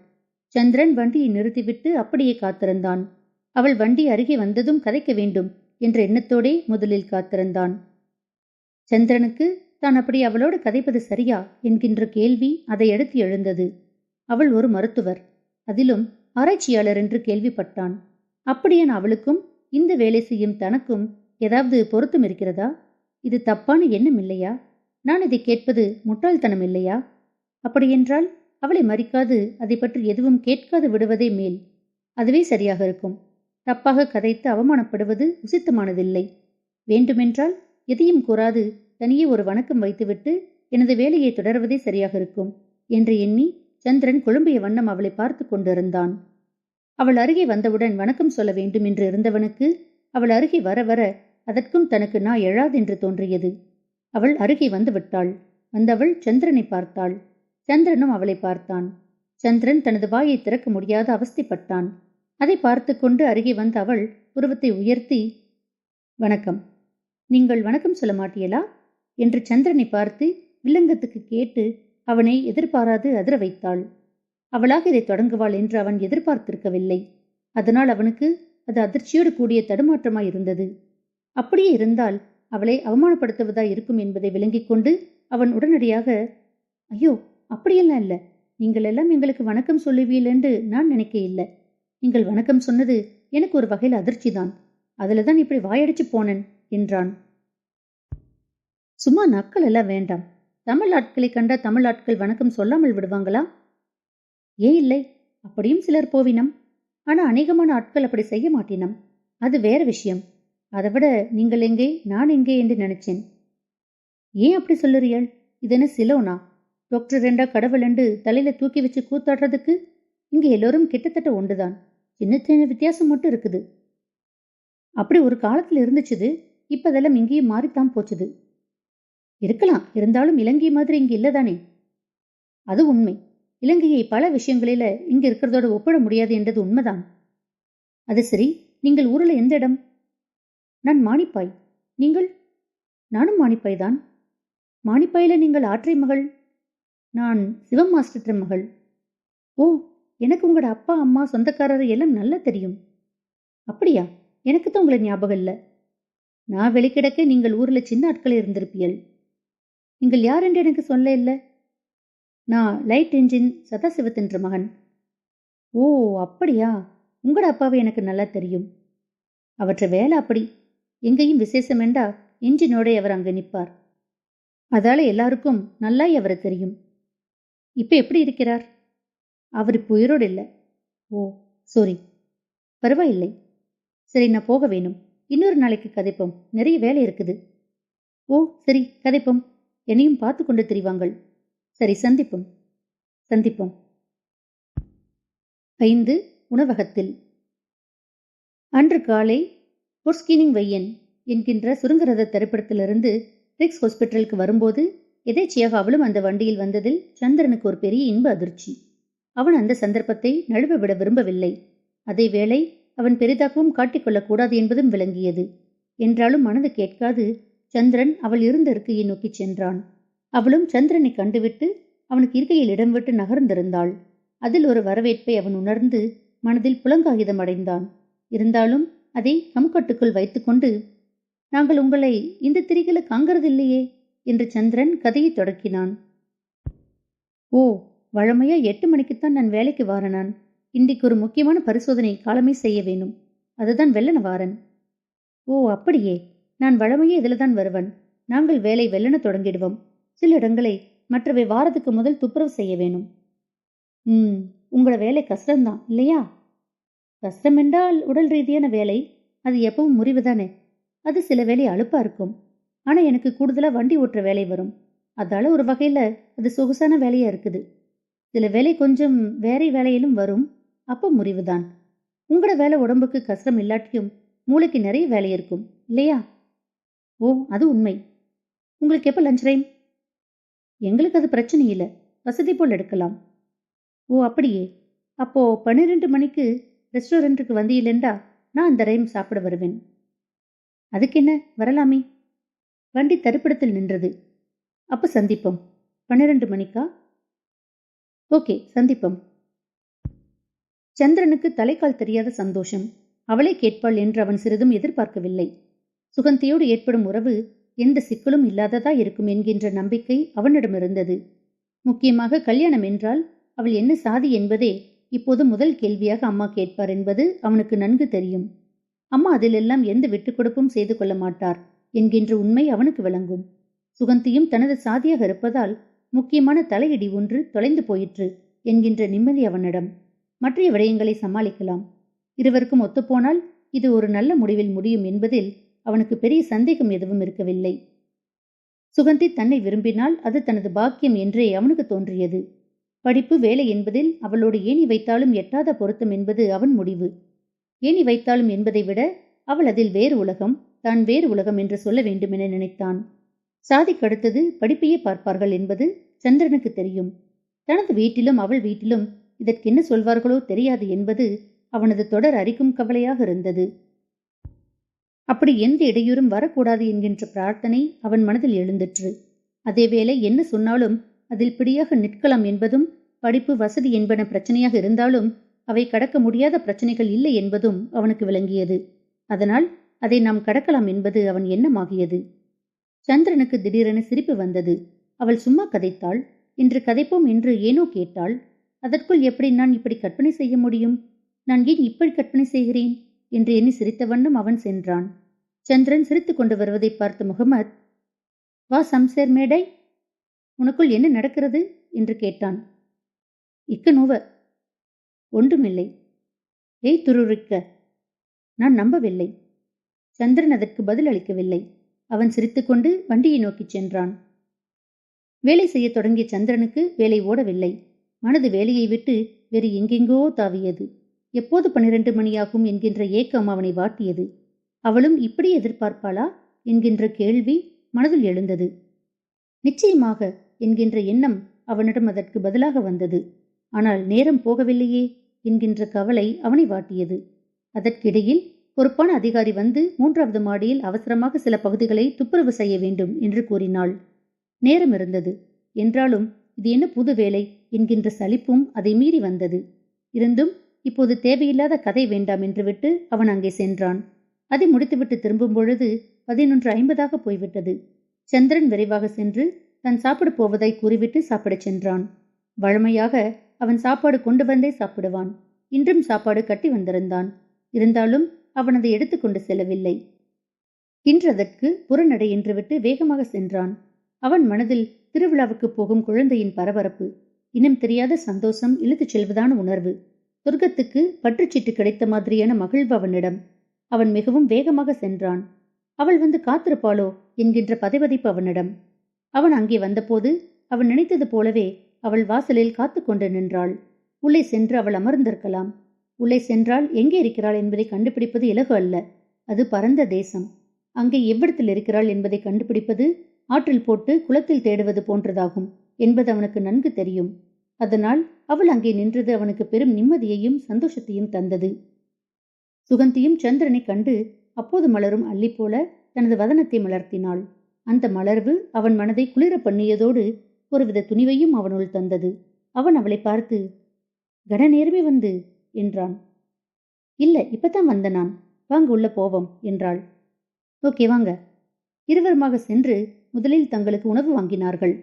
சந்திரன் வண்டியை நிறுத்திவிட்டு அப்படியே காத்திருந்தான். அவள் வண்டி அருகே வந்ததும் கதைக்க வேண்டும் என்ற எண்ணத்தோடே முதலில் காத்திருந்தான். சந்திரனுக்கு தான் அப்படி அவளோடு கதைப்பது சரியா என்கின்ற கேள்வி அதை அடுத்து எழுந்தது. அவள் ஒரு மருத்துவர், அதிலும் ஆராய்ச்சியாளர் என்று கேள்விப்பட்டான். அப்படியான அவளுக்கும் இந்த வேலை செய்யும் தனக்கும் ஏதாவது பொருத்தம் இருக்கிறதா? இது தப்பான எண்ணம் இல்லையா? நான் இதை கேட்பது முட்டாள்தனம் இல்லையா? அப்படியென்றால் அவளை மறிக்காது அதை பற்றி எதுவும் கேட்காது விடுவதே மேல். அதுவே சரியாக இருக்கும். தப்பாக கதைத்து அவமானப்படுவது உசித்தமானதில்லை. வேண்டுமென்றால் எதையும் கூறாது தனியே ஒரு வணக்கம் வைத்துவிட்டு எனது வேலையை தொடர்வதே சரியாக இருக்கும் என்று எண்ணி சந்திரன் குழம்பிய வண்ணம் அவளை பார்த்து கொண்டிருந்தான். அவள் அருகே வந்தவுடன் வணக்கம் சொல்ல வேண்டும் என்று இருந்தவனுக்கு அவள் அருகே வர வர அதற்கும் தனக்கு நான் எழாதென்று தோன்றியது. அவள் அருகே வந்து விட்டாள். வந்தவள் சந்திரனை பார்த்தாள். சந்திரனும் அவளை பார்த்தான். சந்திரன் தனது வாயை திறக்க முடியாத அவஸ்தைப்பட்டான். அதை பார்த்து கொண்டு அருகே வந்த அவள் உருவத்தை உயர்த்தி, வணக்கம், நீங்கள் வணக்கம் சொல்ல மாட்டியலா என்று சந்திரனை பார்த்து வில்லங்கத்துக்கு கேட்டு அவனை எதிர்பாராது அதிர வைத்தாள். அவளாக இதை தொடங்குவாள் என்று அவன் எதிர்பார்த்திருக்கவில்லை. அதனால் அவனுக்கு அது அதிர்ச்சியோடு கூடிய தடுமாற்றமாயிருந்தது. அப்படியே இருந்தால் அவளை அவமானப்படுத்துவதாய் இருக்கும் என்பதை விளங்கிக் கொண்டு அவன் உடனடியாக, ஐயோ, அப்படியெல்லாம் இல்லை, நீங்கள் எல்லாம் எங்களுக்கு வணக்கம் சொல்லுவீள் என்று நான் நினைக்க இல்லை. நீங்கள் வணக்கம் சொன்னது எனக்கு ஒரு வகையில் அதிர்ச்சிதான். அதுல தான் இப்படி வாயடிச்சு போனேன் என்றான். சும்மா நக்கள் எல்லாம் வேண்டாம். தமிழ் ஆட்களை கண்ட தமிழ் ஆட்கள் வணக்கம் சொல்லாமல் விடுவாங்களா? ஏன் இல்லை, அப்படியும் சிலர் போவினம். ஆனா அநேகமான ஆட்கள் அப்படி செய்ய மாட்டினம். அது வேற விஷயம். அதை விட நீங்கள் எங்கே நான் எங்கே என்று நினைச்சேன். ஏன் அப்படி சொல்லுறியாள்? இது என்ன சிலோனா? டாக்டர் ரெண்டா கடவுள் என்று தலையில தூக்கி வச்சு கூத்தாடுறதுக்கு இங்க எல்லோரும் கிட்டத்தட்ட ஒன்றுதான். சின்ன சின்ன வித்தியாசம் மட்டும் இருக்குது. அப்படி ஒரு காலத்துல இருந்துச்சுது. இப்ப அதெல்லாம் இங்கேயும் மாறித்தான் போச்சுது. இருக்கலாம், இருந்தாலும் இலங்கை மாதிரி இங்க இல்லதானே? அது உண்மை. இலங்கையை பல விஷயங்களில இங்க இருக்கிறதோட ஒப்பிட முடியாது என்றது உண்மைதான். அது சரி, நீங்கள் ஊர்ல எந்த இடம்? நான் மானிப்பாய். நீங்கள்? நானும் மானிப்பாய் தான். மானிப்பாயில நீங்கள் ஆற்றை மகள். நான் சிவம் மாஸ்டர் மகள். ஓ, எனக்கு உங்களோட அப்பா அம்மா சொந்தக்காரர் எல்லாம் நல்லா தெரியும். அப்படியா? எனக்கு தான் உங்களை ஞாபகம் இல்லை. நான் வெளிக்கிடக்க நீங்கள் ஊர்ல சின்ன ஆட்களே இருந்திருப்பியல். நீங்கள் யார் என்று எனக்கு சொல்ல இல்லை. நான் லைட் என்ஜின் சதாசிவத்தின்ற மகன். ஓ, அப்படியா? உங்களோட அப்பாவை எனக்கு நல்லா தெரியும். அவற்ற வேலை அப்படி. எங்கேயும் விசேஷம் வேண்டா என்ஜினோட அவர் அங்க நிற்பார். அதால எல்லாருக்கும் நல்லாய் அவரை தெரியும். இப்ப எப்படி இருக்கிறார்? அவர் இப்போ உயிரோடு இல்லை. ஓ, சாரி. பரவாயில்லை. சரி, நான் போக வேணும். இன்னொரு நாளைக்கு கதைப்போம். நிறைய வேலை இருக்குது. ஓ, சரி, கதைப்போம். என்னையும் பார்த்து கொண்டு திரிவாங்கள். சரி, சந்திப்போம். சந்திப்போம். 5. உணவகத்தில். அன்று காலை பொர்ஸ்கினிங் வையன் என்கின்ற சுருங்கரத திரைப்படத்திலிருந்து ரிக்ஸ் ஹாஸ்பிட்டலுக்கு வரும்போது எதேச்சியாக அவளும் அந்த வண்டியில் வந்ததில் சந்திரனுக்கு ஒரு பெரிய இன்ப அதிர்ச்சி. அவன் அந்த சந்தர்ப்பத்தை நழுவ விட விரும்பவில்லை. அதேவேளை அவன் பெரிதாகவும் காட்டிக்கொள்ளக்கூடாது என்பதும் விளங்கியது. என்றாலும் மனது கேட்காது சந்திரன் அவள் இருந்த இருக்கையை நோக்கிச் சென்றான். அவளும் சந்திரனை கண்டுவிட்டு அவனுக்கு இருக்கையில் இடம் விட்டு நகர்ந்திருந்தாள். அதில் ஒரு வரவேற்பை அவன் உணர்ந்து மனதில் புலங்காகிதம் அடைந்தான். இருந்தாலும் அதை கம்கட்டுக்குள் வைத்துக்கொண்டு, நாங்கள் உங்களை இந்த திரிகளை காங்கிறதில்லையே என்று சந்திரன் கதையை தொடக்கினான். ஓ, வழமையா 8 மணிக்குத்தான் நான் வேலைக்கு வாரனான். இன்றைக்கு ஒரு முக்கியமான பரிசோதனை காலமே செய்ய வேணும். அதுதான் வெள்ளன வாரன். ஓ, அப்படியே? நான் வழமையே இதில் தான் வருவன். நாங்கள் வேலை வெள்ளன தொடங்கிடுவோம். சில இடங்களை மற்றவை வாரத்துக்கு முதல் துப்புரவு செய்ய வேணும். உங்களோட வேலை கஷ்டம்தான் இல்லையா? கஷ்டம் என்றால் உடல் ரீதியான வேலை. அது எப்பவும் முறிவுதானே. அது சில வேலை அலுப்பா இருக்கும். ஆனா எனக்கு கூடுதலா வண்டி ஓட்டுற வேலை வரும். அதால ஒரு வகையில அது சொகுசான வேலையா இருக்குது. சில வேலை கொஞ்சம் வேற வேலையிலும் வரும். அப்ப முறிவுதான். உங்களோட வேலை உடம்புக்கு கஷ்டம் இல்லாட்டியும் மூளைக்கு நிறைய வேலை இருக்கும் இல்லையா? ஓ, அது உண்மை. உங்களுக்கு எப்ப லஞ்ச் டைம்? எங்களுக்கு அது பிரச்சனை இல்லை. வசதி போல் எடுக்கலாம். ஓ, அப்படியே? அப்போ 12 மணிக்கு ரெஸ்டாரண்ட்டுக்கு வந்தீங்களா? நான் அந்த டைம் சாப்பிட வருவேன். அதுக்கு என்ன, வரலாமே. வண்டி தரிப்பிடத்தில் நின்றது. அப்ப சந்திப்போம். 12 மணிக்கா? ஓகே, சந்திப்போம். சந்திரனுக்கு தலைக்கால் தெரியாத சந்தோஷம். அவளே கேட்பாள் என்று அவன் சிறிதும் எதிர்பார்க்கவில்லை. சுகந்தியோடு ஏற்படும் உறவு எந்த சிக்கலும் இல்லாததா இருக்கும் என்கின்ற நம்பிக்கை அவனிடமிருந்தது. முக்கியமாக கல்யாணம் என்றால் அவள் என்ன சாதி என்பதே இப்போது முதல் கேள்வியாக அம்மா கேட்பார் என்பது அவனுக்கு நன்கு தெரியும். அம்மா அதிலெல்லாம் எந்த விட்டுக் கொடுப்பும் செய்து கொள்ள மாட்டார் என்கின்ற உண்மை அவனுக்கு விளங்கும். சுகந்தியும் தனது சாதியாக இருப்பதால் முக்கியமான தலையிடி ஒன்று தொலைந்து போயிற்று என்கின்ற நிம்மதி அவனிடம். மற்ற விடயங்களை சமாளிக்கலாம். இருவருக்கும் ஒத்துப்போனால் இது ஒரு நல்ல முடிவில் முடியும் என்பதில் அவனுக்கு பெரிய சந்தேகம் எதுவும் இருக்கவில்லை. சுகந்தி தன்னை விரும்பினால் அது தனது பாக்கியம் என்றே அவனுக்கு தோன்றியது. படிப்பு வேலை என்பதில் அவளோடு ஏணி வைத்தாலும் எட்டாத பொருத்தம் என்பது அவன் முடிவு. ஏணி வைத்தாலும் என்பதை விட அவள் அதில் வேறு உலகம், தான் வேறு உலகம் என்று சொல்ல வேண்டும் என நினைத்தான். சாதிக்கடுத்தது படிப்பையே பார்ப்பார்கள் என்பது சந்திரனுக்கு தெரியும். தனது வீட்டிலும் அவள் வீட்டிலும் இதற்கென்ன சொல்வார்களோ தெரியாது என்பது அவனது தொடர் அரிக்கும் கவலையாக இருந்தது. அப்படி எந்த இடையூறும் வரக்கூடாது என்கின்ற பிரார்த்தனை அவன் மனதில் எழுந்திற்று. அதேவேளை என்ன சொன்னாலும் அதில் பிடியாக நிற்கலாம் என்பதும், படிப்பு வசதி என்பன பிரச்சனையாக இருந்தாலும் அவை கடக்க முடியாத பிரச்சனைகள் இல்லை என்பதும் அவனுக்கு விளங்கியது. அதனால் அதை நாம் கடக்கலாம் என்பது அவன் எண்ணமாகியது. சந்திரனுக்கு திடீரென சிரிப்பு வந்தது. அவள் சும்மா கதைத்தாள். இன்று கதைப்போம் என்று ஏனோ கேட்டாள். அதற்குள் எப்படி நான் இப்படி கற்பனை செய்ய முடியும்? நான் ஏன் இப்படி கற்பனை செய்கிறேன் என்று எண்ணி சிரித்த வண்ணம் அவன் சென்றான். சந்திரன் சிரித்துக் கொண்டு வருவதை பார்த்த முகமது, வா சம்சேர் மேடை, உனக்குள் என்ன நடக்கிறது என்று கேட்டான். இக்க நோவ. ஒன்றுமில்லை. ஏய் துருரிக்க. நான் நம்பவில்லை. சந்திரன் அதற்கு பதில் அளிக்கவில்லை. அவன் சிரித்துக்கொண்டு வண்டியை நோக்கிச் சென்றான். வேலை செய்ய தொடங்கிய சந்திரனுக்கு வேலை ஓடவில்லை. மனது வேலையை விட்டு வேறு எங்கெங்கோ தாவியது. எப்போது 12 மணியாகும் என்கின்ற ஏக்கம் அவனை வாட்டியது. அவளும் இப்படி எதிர்பார்ப்பாளா என்கின்ற கேள்வி மனதில் எழுந்தது. நிச்சயமாக என்கின்ற எண்ணம் அவனிடம் அதற்கு பதிலாக வந்தது. ஆனால் நேரம் போகவில்லையே என்கின்ற கவலை அவனை வாட்டியது. அதற்கிடையில் பொறுப்பான அதிகாரி வந்து 3வது மாடியில் அவசரமாக சில பகுதிகளை துப்புரவு செய்ய வேண்டும் என்று கூறினாள். நேரம் இருந்தது என்றாலும் இது என்ன புது வேலை என்கின்ற சலிப்பும் அதை மீறி வந்தது. இருந்தும் இப்போது தேவையில்லாத கதை வேண்டாம் என்று விட்டு அவன் அங்கே சென்றான். அதை முடித்துவிட்டு திரும்பும் பொழுது 11:50 போய்விட்டது. சந்திரன் விரைவாக சென்று தான் சாப்பிட போவதாய் கூறிவிட்டு சாப்பிடச் சென்றான். வழமையாக அவன் சாப்பாடு கொண்டு வந்தே சாப்பிடுவான். இன்றும் சாப்பாடு கட்டி வந்திருந்தான். இருந்தாலும் அவன் அதை எடுத்துக்கொண்டு செல்லவில்லை. இன்று அதற்கு புறநடை என்று விட்டு வேகமாக சென்றான். அவன் மனதில் திருவிழாவுக்கு போகும் குழந்தையின் பரபரப்பு, இனம் தெரியாத சந்தோஷம், இழுத்துச் செல்வதான உணர்வு, சொர்க்கத்துக்கு பற்றுச்சீட்டு கிடைத்த மாதிரியான மகிழ்வு அவனிடம். அவன் மிகவும் வேகமாக சென்றான். அவள் வந்து காத்திருப்பாளோ என்கின்ற பதைவதைப்பு அவனிடம். அவன் அங்கே வந்தபோது அவன் நினைத்தது போலவே அவள் வாசலில் காத்து கொண்டு நின்றாள். உள்ளே சென்று அவள் அமர்ந்திருக்கலாம். உள்ளே சென்றால் எங்கே இருக்கிறாள் என்பதை கண்டுபிடிப்பது இலகு அல்ல. அது பரந்த தேசம். அங்கே எவ்விடத்தில் இருக்கிறாள் என்பதை கண்டுபிடிப்பது ஆற்றில் போட்டு குளத்தில் தேடுவது போன்றதாகும் என்பது அவனுக்கு நன்கு தெரியும். அதனால் அவள் அங்கே நின்றது அவனுக்கு பெரும் நிம்மதியையும் சந்தோஷத்தையும் தந்தது. சுகந்தியும் சந்திரனை கண்டு அப்போது மலரும் அள்ளி போல தனது வதனத்தை மலர்த்தினாள். அந்த மலர்வு அவன் மனதை குளிர பண்ணியதோடு ஒருவித துணிவையும் அவனுள் தந்தது. அவன் அவளை பார்த்து, கன நேரமே வந்து என்றான். இல்ல, இப்பதான் வந்த நான். வாங்க உள்ள போவோம் என்றாள். ஓகே வாங்க. இருவருமாக சென்று முதலில் தங்களுக்கு உணவு வாங்கினார்கள்.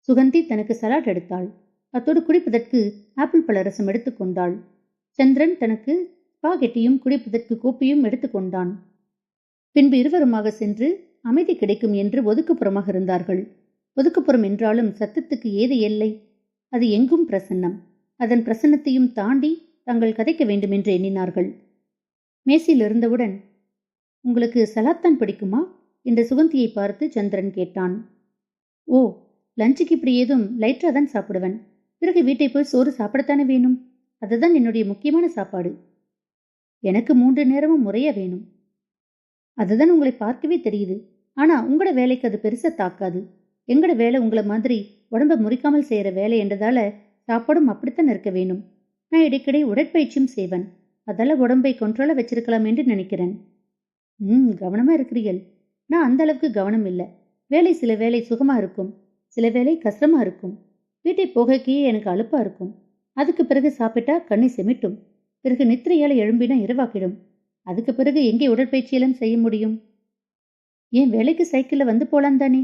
சுகந்தி தனக்கு சலாட் எடுத்தாள். அத்தோடு குடிப்பதற்கு ஆப்பிள் பழரசம் எடுத்துக்கொண்டாள். சந்திரன் தனக்கு ஸ்பாகெட்டியும் குடிப்பதற்கு கோப்பையும் எடுத்துக்கொண்டான். பின்பு இருவருமாக சென்று அமைதி கிடைக்கும் என்று ஒதுக்குப்புறமாக இருந்தார்கள். ஒதுக்குப்புறம் என்றாலும் சத்தத்துக்கு ஏது எல்லை? அது எங்கும் பிரசன்னம். அதன் பிரசன்னத்தையும் தாண்டி தாங்கள் கதைக்க வேண்டும் என்று எண்ணினார்கள். மேசையில் இருந்தவுடன், உங்களுக்கு சலாத்தான் பிடிக்குமா என்ற சுகந்தியை பார்த்து சந்திரன் கேட்டான். ஓ, லஞ்சுக்கு இப்படி ஏதும் லைட்டாக தான் சாப்பிடுவேன். பிறகு வீட்டை போய் சோறு சாப்பிடத்தானே வேணும். அதுதான் என்னுடைய முக்கியமான சாப்பாடு. எனக்கு 3 நேரமும் முறையா வேணும். அதுதான் உங்களை பார்க்கவே தெரியுது. ஆனா உங்களோட வேலைக்கு அது பெருசா தாக்காது. எங்கட வேலை உங்களை மாதிரி உடம்ப முறிக்காமல் செய்யற வேலை என்றதால சாப்பாடும் அப்படித்தான் இருக்க வேணும். நான் இடைக்கிடை உடற்பயிற்சியும் செய்வேன். அதால உடம்பை கொண்ட்ரோலா வச்சிருக்கலாம் என்று நினைக்கிறேன். கவனமா இருக்கிறீர்கள். நான் அந்த அளவுக்கு கவனம் இல்லை. வேலை சில வேலை சுகமா இருக்கும். சில வேளை கஷ்டமா இருக்கும். வீட்டை போகக்கே எனக்கு அலுப்பா இருக்கும். அதுக்கு பிறகு சாப்பிட்டா கண்ணை செமிட்டும். பிறகு நித்திரையால எழும்பினா இரவாக்கிடும். அதுக்கு பிறகு எங்கே உடற்பயிற்சியெல்லாம் செய்ய முடியும்? ஏன் வேலைக்கு சைக்கிள்ல வந்து போலாம் தானே?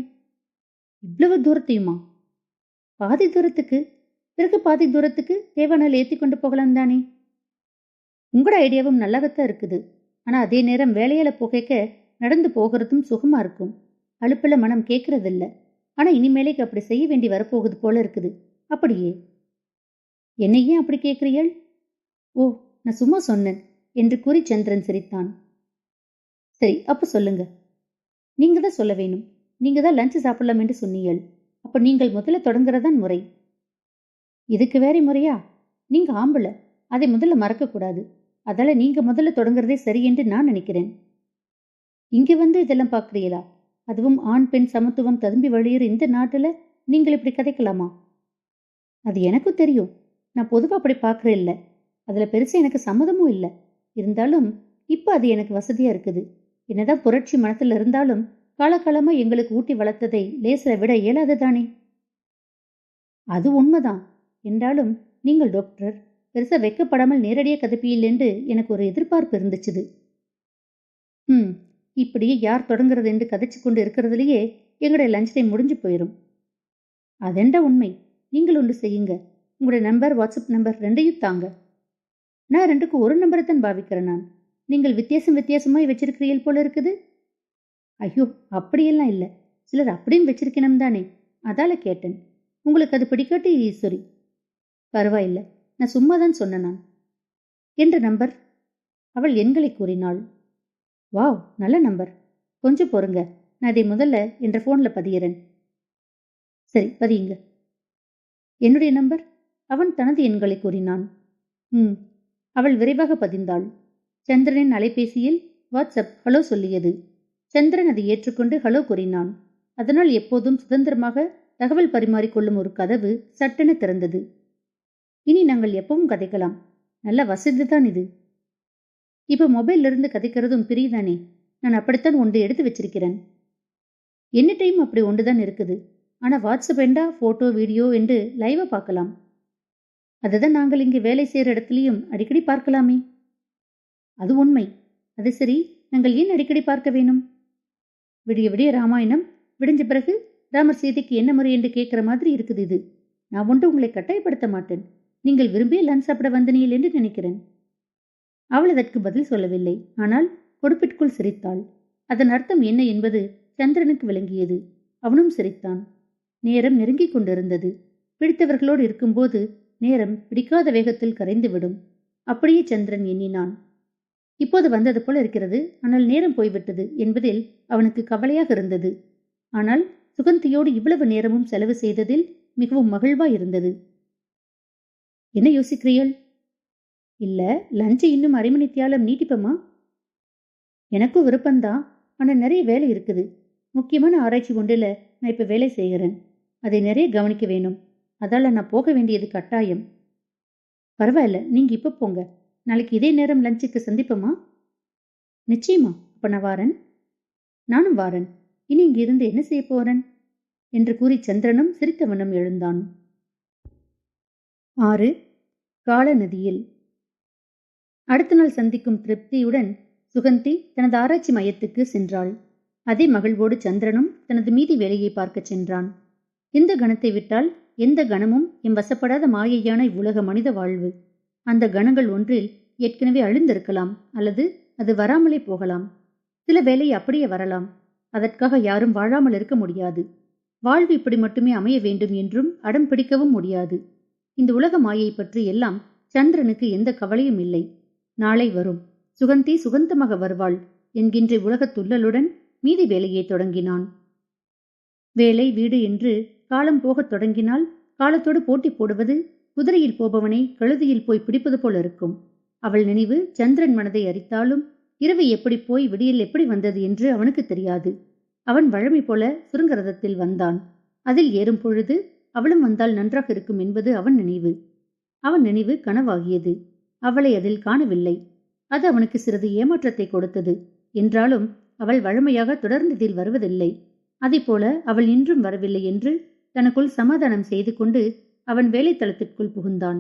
இவ்வளவு தூரத்தையுமா? பாதி தூரத்துக்கு. பிறகு பாதி தூரத்துக்கு தேவானால் ஏத்தி கொண்டு போகலாம் தானே? உங்களோட ஐடியாவும் நல்லாகத்தான் இருக்குது. ஆனா அதே நேரம் வேலையால போகைக்க நடந்து போகிறதும் சுகமா இருக்கும். அலுப்புல மனம் கேட்கறதில்ல. ஆனா இனிமேலேக்கு அப்படி செய்ய வேண்டி வரப்போகுது போல இருக்குது. அப்படியே. என்னை ஏன் அப்படி கேட்கிறீள்? ஓ, நான் சும்மா சொன்னேன் என்று கூறி சந்திரன் சிரித்தான். சரி, அப்ப சொல்லுங்க. நீங்க தான் சொல்ல வேணும். நீங்க தான் லஞ்சு சாப்பிடலாம் என்று சொன்னீங்கள். அப்ப நீங்கள் முதல்ல தொடங்குறதான் முறை. இதுக்கு வேற முறையா? நீங்க ஆம்பளை, அதை முதல்ல மறக்க கூடாது. அதால நீங்க முதல்ல தொடங்குறதே சரி என்று நான் நினைக்கிறேன். இங்க வந்து இதெல்லாம் பாக்குறீங்களா? அதுவும் ஆண் பெண் சமத்துவம் ததும்பி வழியிற இந்த நாட்டுல நீங்கள் இப்படி கதைக்கலாமா? அது எனக்கும் தெரியும். நான் பொதுவா அப்படி பாக்குறேன் இல்ல. அதுல பெருசா எனக்கு சம்மதமும் இல்லை. இருந்தாலும் இப்ப அது எனக்கு வசதியா இருக்குது. என்னதான் புரட்சி மனத்துல இருந்தாலும் காலகாலமா எங்களுக்கு ஊட்டி வளர்த்ததை லேசில விட இயலாததானே. அது உண்மைதான். என்றாலும் நீங்கள் டாக்டர் பெருசா வெக்கப்படாமல் நேரடியா கதப்பியில் என்று எனக்கு ஒரு எதிர்பார்ப்பு இருந்துச்சுது. இப்படி யார் தொடங்குறது என்று கதைச்சு கொண்டு இருக்கிறதுலயே எங்களுடைய லஞ்ச் டைம் முடிஞ்சு போயிடும். அதெண்டா உண்மை. நீங்கள் ஒன்று செய்யுங்க. உங்களுடைய நம்பர், வாட்ஸ்அப் நம்பர் ரெண்டையும் தாங்க. நான் ரெண்டுக்கும் ஒரு நம்பரை தான் பாவிக்கிறேன். நான் நீங்கள் வித்தியாசமாய் வச்சிருக்கிறீர்கள் போல இருக்குது. ஐயோ, அப்படியெல்லாம் இல்லை. சிலர் அப்படியும் வச்சிருக்கணும் தானே, அதால கேட்டேன். உங்களுக்கு அது பிடிக்காட்டி ஈஸ்வரி. பரவாயில்லை, நான் சும்மா தான் சொன்னேன். நான் என்ற நம்பர். அவள் எண்களை கூறினாள். வாவ், நல்ல நம்பர். கொஞ்சம் பொறுங்க, நான் அதை முதல்ல என்ற போன்ல பதியிறேன். சரி, பதியுங்க. என்னுடைய நம்பர். அவன் தனது எண்களை கூறினான். அவள் விரைவாக பதிந்தாள். சந்திரனின் அலைபேசியில் வாட்ஸ்அப் ஹலோ சொல்லியது. சந்திரன் அதை ஏற்றுக்கொண்டு ஹலோ கூறினான். அதனால் எப்போதும் சுதந்திரமாக தகவல் பரிமாறிக்கொள்ளும் ஒரு கதவு சட்டென திறந்தது. இனி நாங்கள் எப்பவும் கதைக்கலாம். நல்ல வசதிதான் இது. இப்ப மொபைல்ல இருந்து கதைக்கிறதும் பிரியுதானே. நான் அப்படித்தான் ஒன்று எடுத்து வச்சிருக்கிறேன். என்னட்டையும் அப்படி ஒன்றுதான் இருக்குது. ஆனா வாட்ஸ்அப் என்றா போட்டோ வீடியோ என்று லைவா பார்க்கலாம். அதுதான் நாங்கள் இங்கு வேலை செய்யற இடத்துலயும் அடிக்கடி பார்க்கலாமே. அது உண்மை. அது சரி, நாங்கள் ஏன் அடிக்கடி பார்க்க வேணும்? விடிய விடிய ராமாயணம், விடிஞ்ச பிறகு ராமர் சீதைக்கு என்ன முறை என்று கேட்கிற மாதிரி இருக்குது இது. நான் ஒன்று உங்களை கட்டாயப்படுத்த மாட்டேன். நீங்கள் விரும்பிய லஞ்ச் சாப்பிட வந்தனியில் என்று நினைக்கிறேன். அவள் அதற்கு பதில் சொல்லவில்லை. ஆனால் கொடுப்பிற்குள் சிரித்தாள். அதன் அர்த்தம் என்ன என்பது சந்திரனுக்கு விளங்கியது. அவனும் சிரித்தான். நேரம் நெருங்கிக் கொண்டிருந்தது. பிடித்தவர்களோடு இருக்கும்போது நேரம் பிடிக்காத வேகத்தில் கரைந்துவிடும். அப்படியே சந்திரன் எண்ணினான். இப்போது வந்தது போல இருக்கிறது, ஆனால் நேரம் போய்விட்டது என்பதில் அவனுக்கு கவலையாக இருந்தது. ஆனால் சுகந்தியோடு இவ்வளவு நேரமும் செலவு செய்ததில் மிகவும் மகிழ்வாயிருந்தது. என்ன யோசிக்கிறீள்? இல்ல, லஞ்சு இன்னும் அரை மணி தியாலம் நீட்டிப்பமா? எனக்கும் விருப்பம்தான். ஆனா நிறைய வேலை இருக்குது. முக்கியமான ஆராய்ச்சி ஒன்றில் நான் இப்ப வேலை செய்கிறேன். அதை நிறைய கவனிக்க வேணும். அதால நான் போக வேண்டியது கட்டாயம். பரவாயில்ல, நீங்க இப்ப போங்க. நாளைக்கு இதே நேரம் லஞ்சுக்கு சந்திப்போமா? நிச்சயமா. அப்ப நான் வாரன். நானும் வாரன். இனி இங்க இருந்து என்ன செய்ய போறேன் என்று கூறி சந்திரனும் சிரித்த வண்ணம் எழுந்தான். 6. காலநதியில். அடுத்த நாள் சந்திக்கும் திருப்தியுடன் சுகந்தி தனது ஆராய்ச்சி மையத்துக்கு சென்றாள். அதே மகிழ்வோடு சந்திரனும் தனது மீதி வேலையை பார்க்கச் சென்றான். இந்த கணத்தை விட்டால் எந்த கணமும் எம் வசப்படாத மாயையான இவ்வுலக மனித வாழ்வு. அந்த கணங்கள் ஒன்றில் ஏற்கனவே அழிந்திருக்கலாம், அல்லது அது வராமலே போகலாம். சில வேலை அப்படியே வரலாம். அதற்காக யாரும் வாழாமல் இருக்க முடியாது. வாழ்வு இப்படி மட்டுமே அமைய வேண்டும் என்றும் அடம் பிடிக்கவும் முடியாது. இந்த உலக மாயை பற்றி எல்லாம் சந்திரனுக்கு எந்த கவலையும் இல்லை. நாளை வரும், சுகந்தி சுகந்தமாக வருவாள் என்கின்ற உலகத் துள்ளலுடன் மீதி வேலையை தொடங்கினான். வேலை வீடு என்று காலம் போகத் தொடங்கினால் காலத்தோடு போட்டி போடுவது குதிரையில் போபவனை கழுதியில் போய் பிடிப்பது போல இருக்கும். அவள் நினைவு சந்திரன் மனதை அரித்தாலும் இரவு எப்படி போய் விடியல் எப்படி வந்தது என்று அவனுக்கு தெரியாது. அவன் வழமை போல சுருங்கரதத்தில் வந்தான். அதில் ஏறும் பொழுது அவளும் வந்தால் நன்றாக இருக்கும் என்பது அவன் நினைவு. அவன் நினைவு கனவாகியது. அவளை அதில் காணவில்லை. அது அவனுக்கு சிறிது ஏமாற்றத்தை கொடுத்தது. என்றாலும் அவள் வழமையாக தொடர்ந்து இதில் வருவதில்லை. அதைப்போல அவள் இன்றும் வரவில்லை என்று தனக்குள் சமாதானம் செய்து கொண்டு அவன் வேலைத்தளத்திற்குள் புகுந்தான்.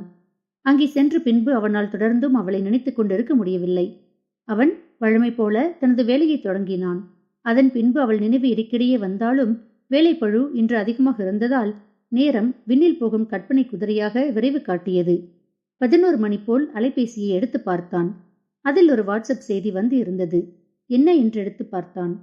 அங்கே சென்று பின்பு அவனால் தொடர்ந்தும் அவளை நினைத்துக் கொண்டிருக்க முடியவில்லை. அவன் வழமை போல தனது வேலையை தொடங்கினான். அதன் பின்பு அவள் நினைவு இடைக்கிடையே வந்தாலும் வேலைப்பழு இன்று அதிகமாக இருந்ததால் நேரம் விண்ணில் போகும் கற்பனை குதிரையாக விரைவு காட்டியது. 11 மணி போல் அலைபேசியை எடுத்து பார்த்தான். அதில் ஒரு வாட்ஸ்அப் செய்தி வந்து இருந்தது. என்ன என்று எடுத்து பார்த்தான்.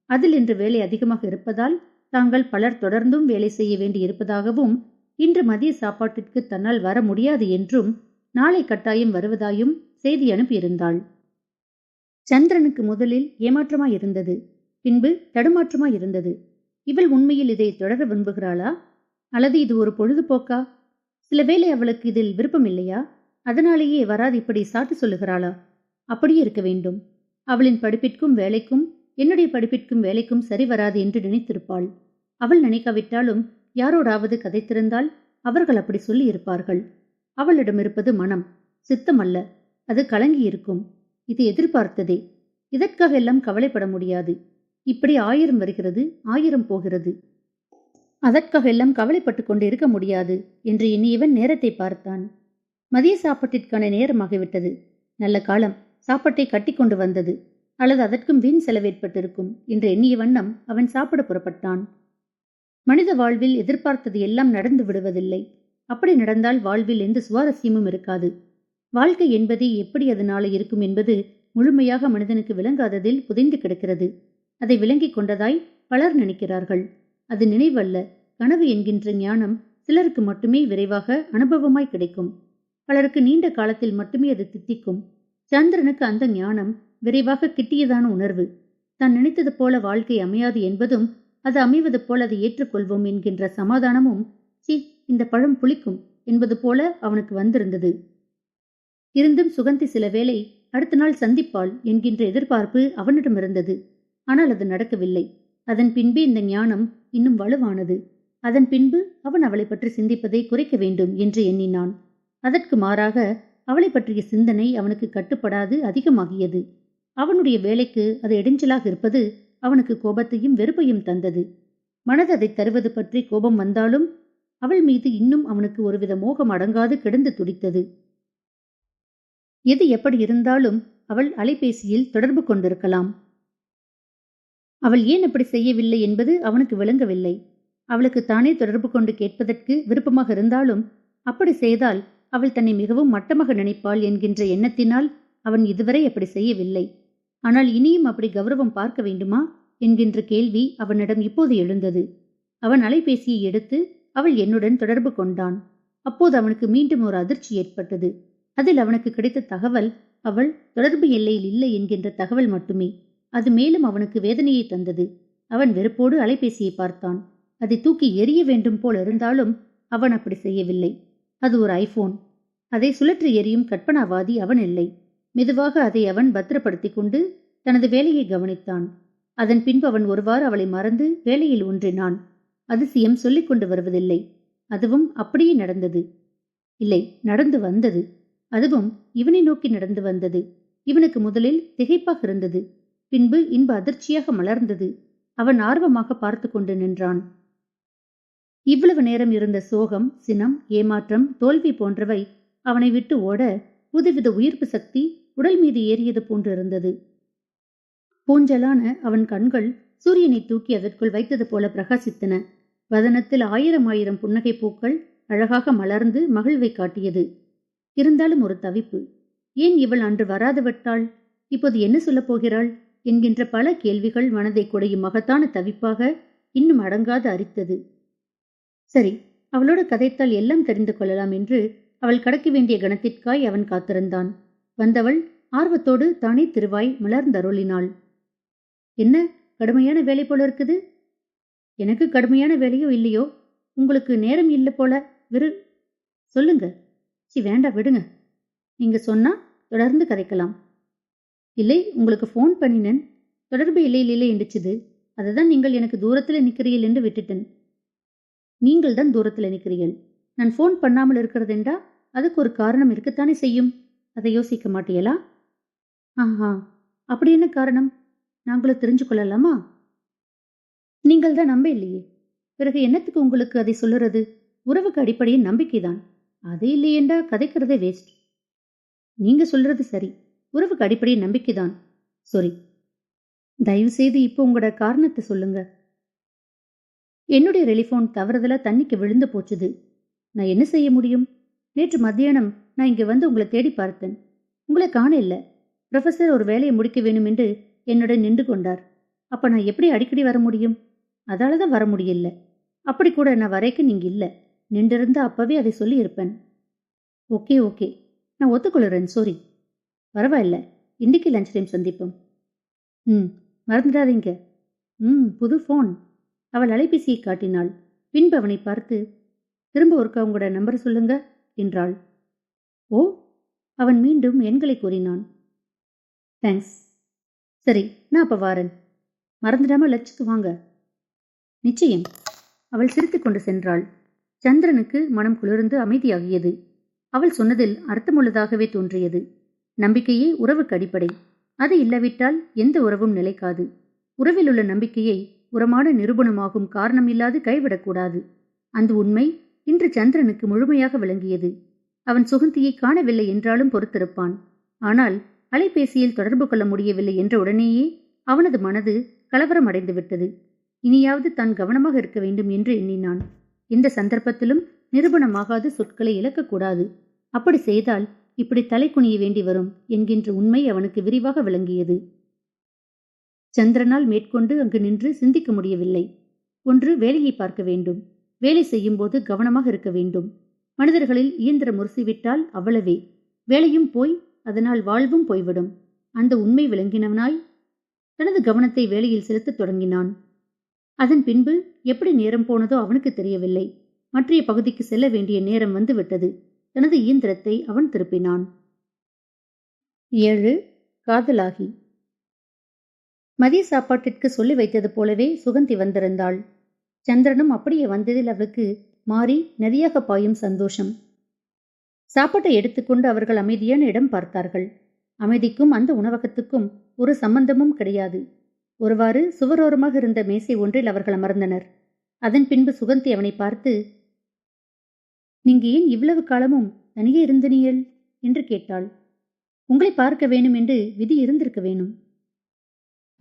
அதில் இன்று வேலை அதிகமாக இருப்பதால் தாங்கள் பலர் தொடர்ந்தும் வேலை செய்ய வேண்டி இருப்பதாகவும், இன்று மதிய சாப்பாட்டிற்கு தன்னால் வர முடியாது என்றும், நாளை கட்டாயம் வருவதாயும் செய்தி அனுப்பியிருந்தாள். சந்திரனுக்கு முதலில் ஏமாற்றமாயிருந்தது. பின்பு தடுமாற்றமாயிருந்தது. இவள் உண்மையில் இதை தொடர விரும்புகிறாளா, அல்லது இது ஒரு பொழுதுபோக்கா? சில வேளை அவளுக்கு இதில் விருப்பம் இல்லையா? அதனாலேயே வராது இப்படி சாட்டு சொல்லுகிறாளா? அப்படியே இருக்க வேண்டும். அவளின் படிப்பிற்கும் வேலைக்கும் என்னுடைய படிப்பிற்கும் வேலைக்கும் சரி வராது என்று நினைத்திருப்பாள். அவள் நினைக்காவிட்டாலும் யாரோடாவது கதைத்திருந்தால் அவர்கள் அப்படி சொல்லி இருப்பார்கள். அவளிடம் இருப்பது மனம், சித்தம் அல்ல. அது கலங்கி இருக்கும். இது எதிர்பார்த்ததே. இதற்காக எல்லாம் கவலைப்பட முடியாது. இப்படி 1000 வருகிறது, 1000 போகிறது. அதற்காக எல்லாம் கவலைப்பட்டு கொண்டு இருக்க முடியாது என்று எண்ணியவன் நேரத்தை பார்த்தான். மதிய சாப்பாட்டிற்கான நேரமாகிவிட்டது. நல்ல காலம், சாப்பாட்டை கட்டி கொண்டு வந்தது. அல்லது அதற்கும் வீண் செலவேற்பட்டிருக்கும் என்று எண்ணிய வண்ணம் அவன் சாப்பிட புறப்பட்டான். மனித வாழ்வில் எதிர்பார்த்தது எல்லாம் நடந்து விடுவதில்லை. அப்படி நடந்தால் வாழ்வில் எந்த சுவாரஸ்யமும் இருக்காது. வாழ்க்கை என்பதே எப்படி அது நாளை இருக்கும் என்பது முழுமையாக மனிதனுக்கு விளங்காததில் புதைந்து கிடக்கிறது. அதை விளங்கிக் கொண்டதாய் பலர் நினைக்கிறார்கள். அது நினைவல்ல, கனவு என்கின்ற ஞானம் சிலருக்கு மட்டுமே விரைவாக அனுபவமாய் கிடைக்கும். பலருக்கு நீண்ட காலத்தில் மட்டுமே அது தித்திக்கும். சந்திரனுக்கு அந்த ஞானம் விரைவாக கிட்டியதான உணர்வு. தான் நினைத்தது போல வாழ்க்கை அமையாது என்பதும், அது அமைவது போல் அதை ஏற்றுக்கொள்வோம் என்கின்ற சமாதானமும், சி இந்த பழம் புளிக்கும் என்பது போல அவனுக்கு வந்திருந்தது. இருந்தும் சுகந்தி சில வேளை அடுத்த நாள் சந்திப்பாள் என்கின்ற எதிர்பார்ப்பு அவனிடம் இருந்தது. ஆனால் அது நடக்கவில்லை. அதன் பின்பே இந்த ஞானம் இன்னும் வலுவானது. அதன் பின்பு அவன் அவளை பற்றி சிந்திப்பதை குறைக்க வேண்டும் என்று எண்ணினான். அதற்கு மாறாக அவளை பற்றிய சிந்தனை அவனுக்கு கட்டுப்படாது அதிகமாகியது. அவனுடைய வேலைக்கு அது இடைஞ்சலாக இருப்பது அவனுக்கு கோபத்தையும் வெறுப்பையும் தந்தது. மனது அதை தருவது பற்றி கோபம் வந்தாலும் அவள் மீது இன்னும் அவனுக்கு ஒருவித மோகம் அடங்காது கிடந்து துடித்தது. எது எப்படி இருந்தாலும் அவள் அலைபேசியில் தொடர்பு கொண்டிருக்கலாம். அவள் ஏன் அப்படி செய்யவில்லை என்பது அவனுக்கு விளங்கவில்லை. அவளுக்கு தானே தொடர்பு கொண்டு கேட்பதற்கு விருப்பமாக இருந்தாலும் அப்படி செய்தால் அவள் தன்னை மிகவும் மட்டமாக நினைப்பாள் என்கின்ற எண்ணத்தினால் அவன் இதுவரை அப்படி செய்யவில்லை. ஆனால் இனியும் அப்படி கௌரவம் பார்க்க வேண்டுமா என்கின்ற கேள்வி அவனிடம் இப்போது எழுந்தது. அவன் அலைபேசியை எடுத்து அவள் என்னுடன் தொடர்பு கொண்டான். அப்போது அவனுக்கு மீண்டும் ஒரு அதிர்ச்சி ஏற்பட்டது. அதில் அவனுக்கு கிடைத்த தகவல் அவள் தொடர்பு எல்லையில் இல்லை என்கின்ற தகவல் மட்டுமே. அது மேலும் அவனுக்கு வேதனையை தந்தது. அவன் வெறுப்போடு அலைபேசியை பார்த்தான். அதை தூக்கி எறிய வேண்டும் போல் இருந்தாலும் அவன் அப்படி செய்யவில்லை. அது ஒரு ஐபோன். அதை சுழற்றி எறியும் கற்பனாவாதி அவன் இல்லை. மெதுவாக அதை அவன் பத்திரப்படுத்தி கொண்டு தனது வேலையை கவனித்தான். அதன் பின்பு அவன் ஒருவாறு அவளை மறந்து வேலையில் ஒன்றினான். அதிசயம் சொல்லிக் கொண்டு வருவதில்லை. அதுவும் அப்படியே நடந்தது. இல்லை, நடந்து வந்தது. அதுவும் இவனை நோக்கி நடந்து வந்தது. இவனுக்கு முதலில் திகைப்பாக இருந்தது. பின்பு இன்ப அதிர்ச்சியாக மலர்ந்தது. அவன் ஆர்வமாக பார்த்து கொண்டு நின்றான். இவ்வளவு நேரம் இருந்த சோகம், சினம், ஏமாற்றம், தோல்வி போன்றவை அவனை விட்டு ஓட புதுவித உயிர்ப்பு சக்தி உடல் மீது ஏறியது போன்று இருந்தது. பூஞ்சலான அவன் கண்கள் சூரியனை தூக்கி அதற்குள் வைத்தது போல பிரகாசித்தன. வதனத்தில் 1000 புன்னகை பூக்கள் அழகாக மலர்ந்து மகிழ்வை காட்டியது. இருந்தாலும் ஒரு தவிப்பு. ஏன் இவள் அன்று வராது விட்டாள்? இப்போது என்ன சொல்லப் போகிறாள் என்கின்ற பல கேள்விகள் மனதை குடையும் மகத்தான தவிப்பாக இன்னும் அடங்காது அரித்தது. சரி, அவளோடு கதைத்தால் எல்லாம் தெரிந்து கொள்ளலாம் என்று அவள் கடக்க வேண்டிய கணத்திற்காய் அவன் காத்திருந்தான். வந்தவள் ஆர்வத்தோடு தானே திருவாய் மலர்ந்தருளினாள். என்ன கடுமையான வேலை போல இருக்குது? எனக்கு கடுமையான வேலையோ இல்லையோ, உங்களுக்கு நேரம் இல்லை போல. சொல்லுங்க. வேண்டாம், விடுங்க. நீங்க சொன்னா தொடர்ந்து கதைக்கலாம். இல்லை, உங்களுக்கு ஃபோன் பண்ணினேன், தொடர்பு இல்லை என்றுச்சுது. அதுதான் நீங்கள் எனக்கு தூரத்தில் நிற்கிறீர்கள் என்று விட்டுட்டேன். நீங்கள் தான் தூரத்தில் நிற்கிறீர்கள். நான் ஃபோன் பண்ணாமல் இருக்கிறதென்றா அதுக்கு ஒரு காரணம் இருக்கத்தானே செய்யும். அதை யோசிக்க மாட்டியலா? ஆஹா, அப்படி என்ன காரணம்? நாங்களும் தெரிஞ்சு கொள்ளலாமா? நீங்கள் தான் நம்ப இல்லையே. பிறகு என்னத்துக்கு உங்களுக்கு அதை சொல்லுறது? உறவுக்கு அடிப்படையில் நம்பிக்கைதான். அது இல்லையென்றா கதைக்கிறதே வேஸ்ட். நீங்க சொல்றது சரி, உறவுக்கு அடிப்படையில் நம்பிக்கைதான். சாரி, தயவு செய்து இப்போ உங்களோட காரணத்தை சொல்லுங்க. என்னுடைய டெலிஃபோன் தவறுதலா தண்ணிக்கு விழுந்து போச்சுது. நான் என்ன செய்ய முடியும்? நேற்று மத்தியானம் நான் இங்க வந்து உங்களை தேடி பார்த்தேன். உங்களை காண இல்ல. ப்ரொஃபசர் ஒரு வேலையை முடிக்க வேணும் என்று என்னுடன் நின்று கொண்டார். அப்ப நான் எப்படி அடிக்கடி வர முடியும்? அதாலதான் வர முடியல. அப்படி கூட நான் வரைக்கு நீங்க இல்ல. நின்றிருந்தா அப்பவே அதை சொல்லி இருப்பேன். ஓகே ஓகே, நான் ஒத்துக்கொள்ளுறேன். சாரி. பரவாயில்ல, இன்னைக்கு லஞ்ச் டைம் சந்திப்போம். மறந்துடாதீங்க. புது ஃபோன். அவள் அலைபேசியை காட்டினாள். பின்பு அவனை பார்த்து, திரும்ப ஒருக்கா உங்களோட நம்பர் சொல்லுங்க என்றாள். ஓ, அவன் மீண்டும் எண்களை கூறினான். தேங்க்ஸ். சரி, நான் அப்ப வாரன். மறந்துடாம லட்சுக்கு வாங்க. நிச்சயம். அவள் சிரித்துக் கொண்டு சென்றாள். சந்திரனுக்கு மனம் குளிர்ந்து அமைதியாகியது. அவள் சொன்னதில் அர்த்தமுள்ளதாகவே தோன்றியது. நம்பிக்கையே உறவுக்கு அடிப்படை. அது இல்லாவிட்டால் எந்த உறவும் நிலைக்காது. உறவில் உள்ள நம்பிக்கையை உரமான நிரூபணமாகும் காரணமில்லாது கைவிடக்கூடாது. அந்த உண்மை இன்று சந்திரனுக்கு முழுமையாக விளங்கியது. அவன் சுகந்தியை காணவில்லை என்றாலும் பொறுத்திருப்பான். ஆனால் அலைபேசியில் தொடர்பு கொள்ள முடியவில்லை என்ற உடனேயே அவனது மனது கலவரமடைந்து விட்டது. இனியாவது தான் கவனமாக இருக்க வேண்டும் என்று எண்ணினான். இந்த சந்தர்ப்பத்திலும் நிரூபணமாகாத சொற்களை இழக்கக்கூடாது. அப்படி செய்தால் இப்படி தலை குனிய வேண்டி வரும் என்கின்ற உண்மை அவனுக்கு விரிவாக விளங்கியது. சந்திரனால் மேற்கொண்டு அங்கு நின்று சிந்திக்க முடியவில்லை. ஒன்று, வேலையை பார்க்க வேண்டும். வேலை செய்யும் போது கவனமாக இருக்க வேண்டும். மனிதர்களில் இயந்திர முறிசிவிட்டால் அவ்வளவே. வேலையும் போய் அதனால் வாழ்வும் போய்விடும். அந்த உண்மை விளங்கினவனாய் தனது கவனத்தை வேலையில் செலுத்தத் தொடங்கினான். அதன் பின்பு எப்படி நேரம் போனதோ அவனுக்கு தெரியவில்லை. மற்றைய பகுதிக்கு செல்ல வேண்டிய நேரம் வந்துவிட்டது. தனது இயந்திரத்தை அவன் திருப்பினான். 7. காதலாகி. மதிய சாப்பாட்டிற்கு சொல்லி வைத்தது போலவே சுகந்தி வந்திருந்தாள். சந்திரனும் அப்படியே வந்ததில் அவளுக்கு மாறி நதியாக பாயும் சந்தோஷம். சாப்பாட்டை எடுத்துக்கொண்டு அவர்கள் அமைதியான இடம் பார்த்தார்கள். அமைதிக்கும் அந்த உணவகத்துக்கும் ஒரு சம்பந்தமும் கிடையாது. ஒருவாறு சுவரோரமாக இருந்த மேசை ஒன்றில் அவர்கள் அமர்ந்தனர். அதன் பின்பு சுகந்தி அவனை பார்த்து, நீங்க ஏன் இவ்வளவு காலமும் தனியே இருந்தனியல் என்று கேட்டாள். உங்களை பார்க்க வேணும் என்று விதி இருந்திருக்க வேணும்.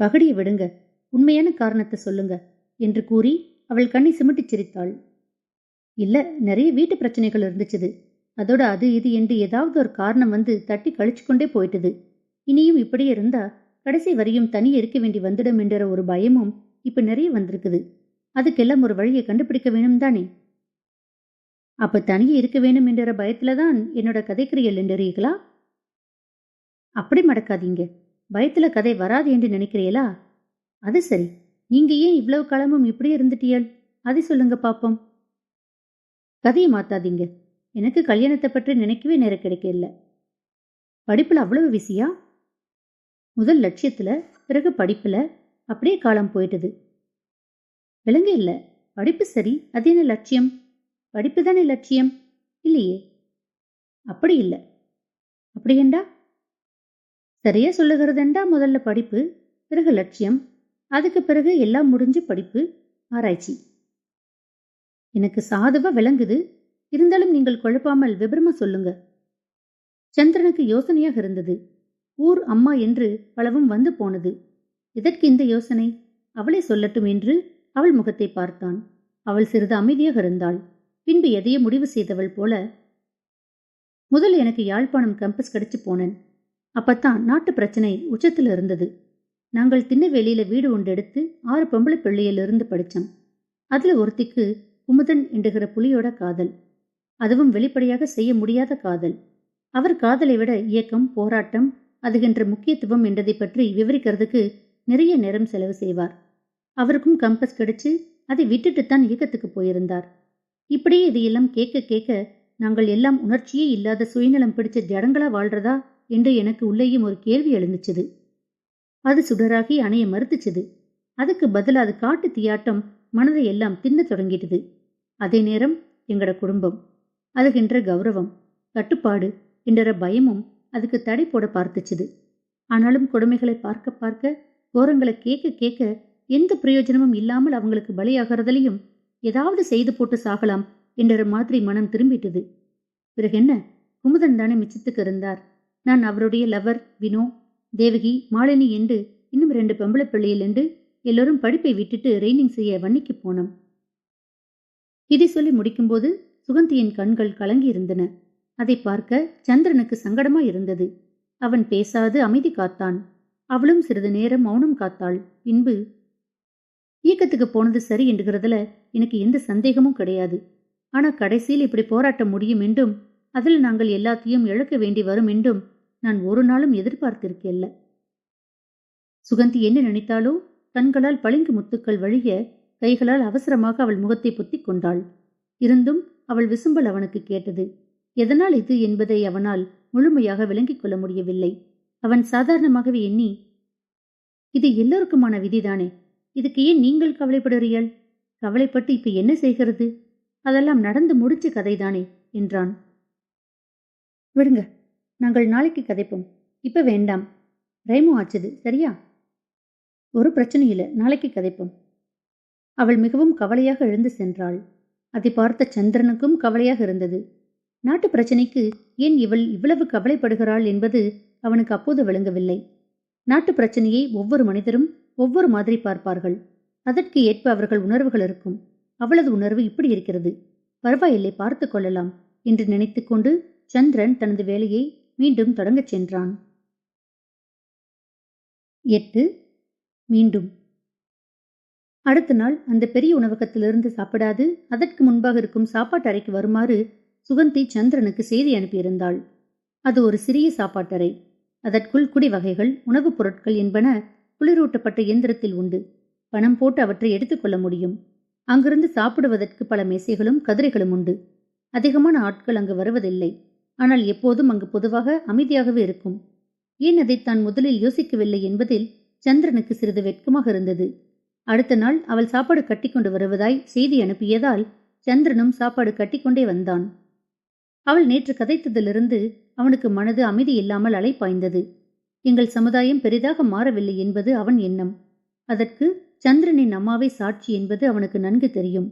பகடியை விடுங்க, உண்மையான காரணத்தை சொல்லுங்க என்று கூறி அவள் கண்ணை சிமிட்டிச் சிரித்தாள். இல்ல, நிறைய வீட்டு பிரச்சனைகள் இருந்துச்சுது. அதோட அது இது என்று ஏதாவது ஒரு காரணம் வந்து தட்டி கழிச்சு கொண்டே போயிட்டுது. இனியும் இப்படியே இருந்தா கடைசி வரையும் தனியே இருக்க வேண்டி வந்துடும் என்ற ஒரு பயமும் இப்ப நிறைய வந்திருக்குது. அதுக்கெல்லாம் ஒரு வழியை கண்டுபிடிக்க வேணும் தானே. அப்ப தனியே இருக்க வேணும் என்ற பயத்துலதான் என்னோட கதைக்கிறியல் என்றீர்களா? அப்படி மடக்காதீங்க. பயத்துல கதை வராது என்று நினைக்கிறீங்களா? அது சரி, நீங்க ஏன் இவ்வளவு காலமும் இப்படியே இருந்துட்டியல்? அதை சொல்லுங்க பாப்போம். கதையை மாத்தாதீங்க. எனக்கு கல்யாணத்தை பற்றி நினைக்கவே நேரம் கிடைக்கல. படிப்புல அவ்வளவு விசியா? முதல் லட்சியத்துல, பிறகு படிப்புல அப்படியே காலம் போயிட்டது. விளங்க இல்ல. படிப்பு சரி, அது என்ன லட்சியம்? படிப்பு தானே லட்சியம் இல்லையே. அப்படி இல்லை. அப்படியேண்டா? சரியா சொல்லுகிறதுண்டா, முதல்ல படிப்பு, பிறகு லட்சியம், அதுக்கு பிறகு எல்லாம் முடிஞ்சு படிப்பு, ஆராய்ச்சி. எனக்கு சாதுவா விளங்குது. இருந்தாலும் நீங்கள் குழப்பாமல் விபரமா சொல்லுங்க. சந்திரனுக்கு யோசனையாக இருந்தது. ஊர் அம்மா என்று பலவும் வந்து போனது. இதற்கு இந்த யோசனை? அவளை சொல்லட்டும் என்று அவள் முகத்தை பார்த்தான். அவள் சிறிது அமைதியாக இருந்தாள். பின்பு எதையோ முடிவு செய்தவள் போல, முதல் எனக்கு யாழ்ப்பாணம் கம்பஸ் கிடைச்சு போனேன். அப்பத்தான் நாட்டு பிரச்சனை உச்சத்தில் இருந்தது. நாங்கள் திண்ணவேலியில வீடு ஒன்று எடுத்து 6 பொம்பளை பிள்ளையிலிருந்து படித்தோம். அதுல ஒருத்திக்கு குமுதன் என்கிற புலியோட காதல். அதுவும் வெளிப்படையாக செய்ய முடியாத காதல். அவர் காதலை விட இயக்கம், போராட்டம், அதுகின்ற முக்கியத்துவம் என்றதை பற்றி விவரிக்கிறதுக்கு நிறைய நேரம் செலவு செய்வார். அவருக்கும் கம்பஸ் கிடைச்சு அதை விட்டுட்டுத்தான் இயக்கத்துக்கு போயிருந்தார். இப்படியே இதையெல்லாம் கேட்க கேட்க நாங்கள் எல்லாம் உணர்ச்சியே இல்லாத சுயநலம் பிடிச்ச ஜடங்களா வாழ்றதா என்று எனக்கு உள்ளேயும் ஒரு கேள்வி எழுந்துச்சுது. அது சுடராகி அணைய மறுத்துச்சுது. அதுக்கு பதில் அது காட்டு தீயாட்டம் மனதை எல்லாம் தின்ன தொடங்கிடுது. அதே நேரம் எங்கட குடும்பம், அதுகின்ற கௌரவம், கட்டுப்பாடு என்ற பயமும் அதுக்கு தடை போட பார்த்துச்சுது. ஆனாலும் கொடுமைகளை பார்க்க பார்க்க, கோரங்களை கேட்க கேட்க எந்த பிரயோஜனமும் இல்லாமல் அவங்களுக்கு பலியாகிறதுலையும் ஏதாவது செய்து போட்டு சாகலாம் என்ற மாதிரி மனம் திரும்பிட்டது. பிறகு என்ன, குமுதன் தானே மிச்சத்துக்கு இருந்தார். நான் அவருடைய லவர் வினோ, தேவகி, மாலினி என்று இன்னும் 2 பொம்பளை பிள்ளையில் என்று எல்லோரும் படிப்பை விட்டுட்டு ரெய்னிங் செய்ய வன்னிக்கு போனோம். இதை சொல்லி முடிக்கும்போது சுகந்தியின் கண்கள் கலங்கியிருந்தன. அதை பார்க்க சந்திரனுக்கு சங்கடமா இருந்தது. அவன் பேசாது அமைதி காத்தான். அவளும் சிறிது நேரம் மௌனம் காத்தாள். பின்பு, இயக்கத்துக்கு போனது சரி என்கிறதுல எனக்கு எந்த சந்தேகமும் கிடையாது. ஆனா கடைசியில் இப்படி போராட்ட முடியும் என்றும் அதில் நாங்கள் எல்லாத்தையும் இழக்க வேண்டி வரும் என்றும் நான் ஒரு நாளும் எதிர்பார்த்திருக்கேல்ல. சுகந்தி என்ன நினைத்தாலோ கண்களால் பளிங்கு முத்துக்கள் வழிய கைகளால் அவசரமாக அவள் முகத்தை பொத்திக் கொண்டாள். இருந்தும் அவள் விசும்பல் அவனுக்கு கேட்டது. எதனால் இது என்பதை அவனால் முழுமையாக விளங்கிக் கொள்ள முடியவில்லை. அவன் சாதாரணமாகவே எண்ணி, இது எல்லோருக்குமான விதிதானே, இதுக்கு ஏன் நீங்கள் கவலைப்படுறீர்கள்? கவலைப்பட்டு இப்ப என்ன செய்கிறது? அதெல்லாம் நடந்து முடிச்ச கதைதானே என்றான். விடுங்க, நாங்கள் நாளைக்கு கதைப்போம், இப்ப வேண்டாம். ரைமோ ஆச்சது சரியா? ஒரு பிரச்சனை இல்லை, நாளைக்கு கதைப்போம். அவள் மிகவும் கவலையாக எழுந்து சென்றாள். அதை பார்த்த சந்திரனுக்கும் கவலையாக இருந்தது. நாட்டு பிரச்சனைக்கு ஏன் இவள் இவ்வளவு கவலைப்படுகிறாள் என்பது அவனுக்கு அப்போது விளங்கவில்லை. நாட்டு பிரச்சனையை ஒவ்வொரு மனிதரும் ஒவ்வொரு மாதிரி பார்ப்பார்கள். அதற்கு ஏற்ப அவர்கள் உணர்வுகள் இருக்கும். அவளது உணர்வு இப்படி இருக்கிறது, பரவாயில்லை, பார்த்து கொள்ளலாம் என்று நினைத்துக்கொண்டு சந்திரன் தனது வேலையை மீண்டும் தொடங்கச் சென்றான். 8. மீண்டும். அடுத்த நாள் அந்த பெரிய உணவகத்திலிருந்து சாப்பிடாது அதற்கு முன்பாக இருக்கும் சாப்பாட்டு அறைக்கு வருமாறு சுகந்தி சந்திரனுக்கு செய்தி அனுப்பியிருந்தாள். அது ஒரு சிறிய சாப்பாட்டறை. அதற்குள் குடி வகைகள், உணவுப் பொருட்கள் என்பன குளிரூட்டப்பட்ட இயந்திரத்தில் உண்டு. பணம் போட்டு அவற்றை எடுத்துக்கொள்ள முடியும். அங்கிருந்து சாப்பிடுவதற்கு பல மேசைகளும் கதிரைகளும் உண்டு. அதிகமான ஆட்கள் அங்கு வருவதில்லை. ஆனால் எப்போதும் அங்கு பொதுவாக அமைதியாகவே இருக்கும். ஏன் அதை தான் முதலில் யோசிக்கவில்லை என்பதில் சந்திரனுக்கு சிறிது வெட்கமாக இருந்தது. அடுத்த நாள் அவள் சாப்பாடு கட்டிக்கொண்டு வருவதாய் செய்தி அனுப்பியதால் சந்திரனும் சாப்பாடு கட்டிக்கொண்டே வந்தான். அவள் நேற்று கதைத்ததிலிருந்து அவனுக்கு மனது அமைதி இல்லாமல் அலைப்பாய்ந்தது. எங்கள் சமுதாயம் பெரிதாக மாறவில்லை என்பது அவன் எண்ணம். அதற்கு சந்திரனின் அம்மாவை சாட்சி என்பது அவனுக்கு நன்கு தெரியும்.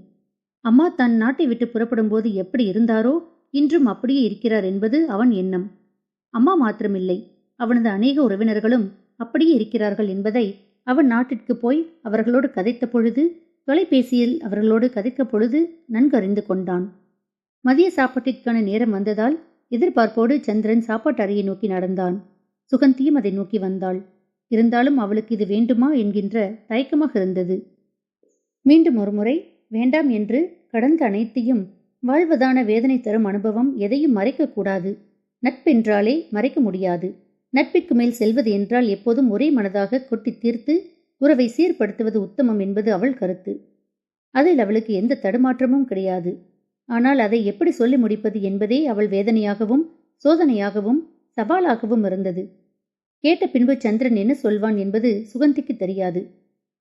அம்மா தன் நாட்டை விட்டு புறப்படும் போது எப்படி இருந்தாரோ இன்றும் அப்படியே இருக்கிறார் என்பது அவன் எண்ணம். அம்மா மாத்திரமில்லை, அவனது அநேக உறவினர்களும் அப்படியே இருக்கிறார்கள் என்பதை அவன் நாட்டிற்கு போய் அவர்களோடு கதைத்த பொழுது, தொலைபேசியில் அவர்களோடு கதைத்த பொழுது நன்கு அறிந்து கொண்டான். மதிய சாப்பாட்டிற்கான நேரம் வந்ததால் எதிர்பார்ப்போடு சந்திரன் சாப்பாட்டு அறையை நோக்கி நடந்தான். சுகந்தியும் அதை நோக்கி வந்தாள். இருந்தாலும் அவளுக்கு இது வேண்டுமா என்கின்ற தயக்கமாக இருந்தது. மீண்டும் ஒருமுறை வேண்டாம் என்று கடந்த அனைத்தையும், வாழ்வதான வேதனை தரும் அனுபவம் எதையும் மறைக்கக்கூடாது. நட்பென்றாலே மறைக்க முடியாது. நட்பிற்கு மேல் செல்வது என்றால் எப்போதும் ஒரே மனதாக கொட்டி தீர்த்து உறவை சீர்படுத்துவது உத்தமம் என்பது அவள் கருத்து. அதில் அவளுக்கு எந்த தடுமாற்றமும் கிடையாது. ஆனால் அதை எப்படி சொல்லி முடிப்பது என்பதே அவள் வேதனையாகவும் சோதனையாகவும் சவாலாகவும் இருந்தது. கேட்ட பின்பு சந்திரன் என்ன சொல்வான் என்பது சுகந்திக்கு தெரியாது.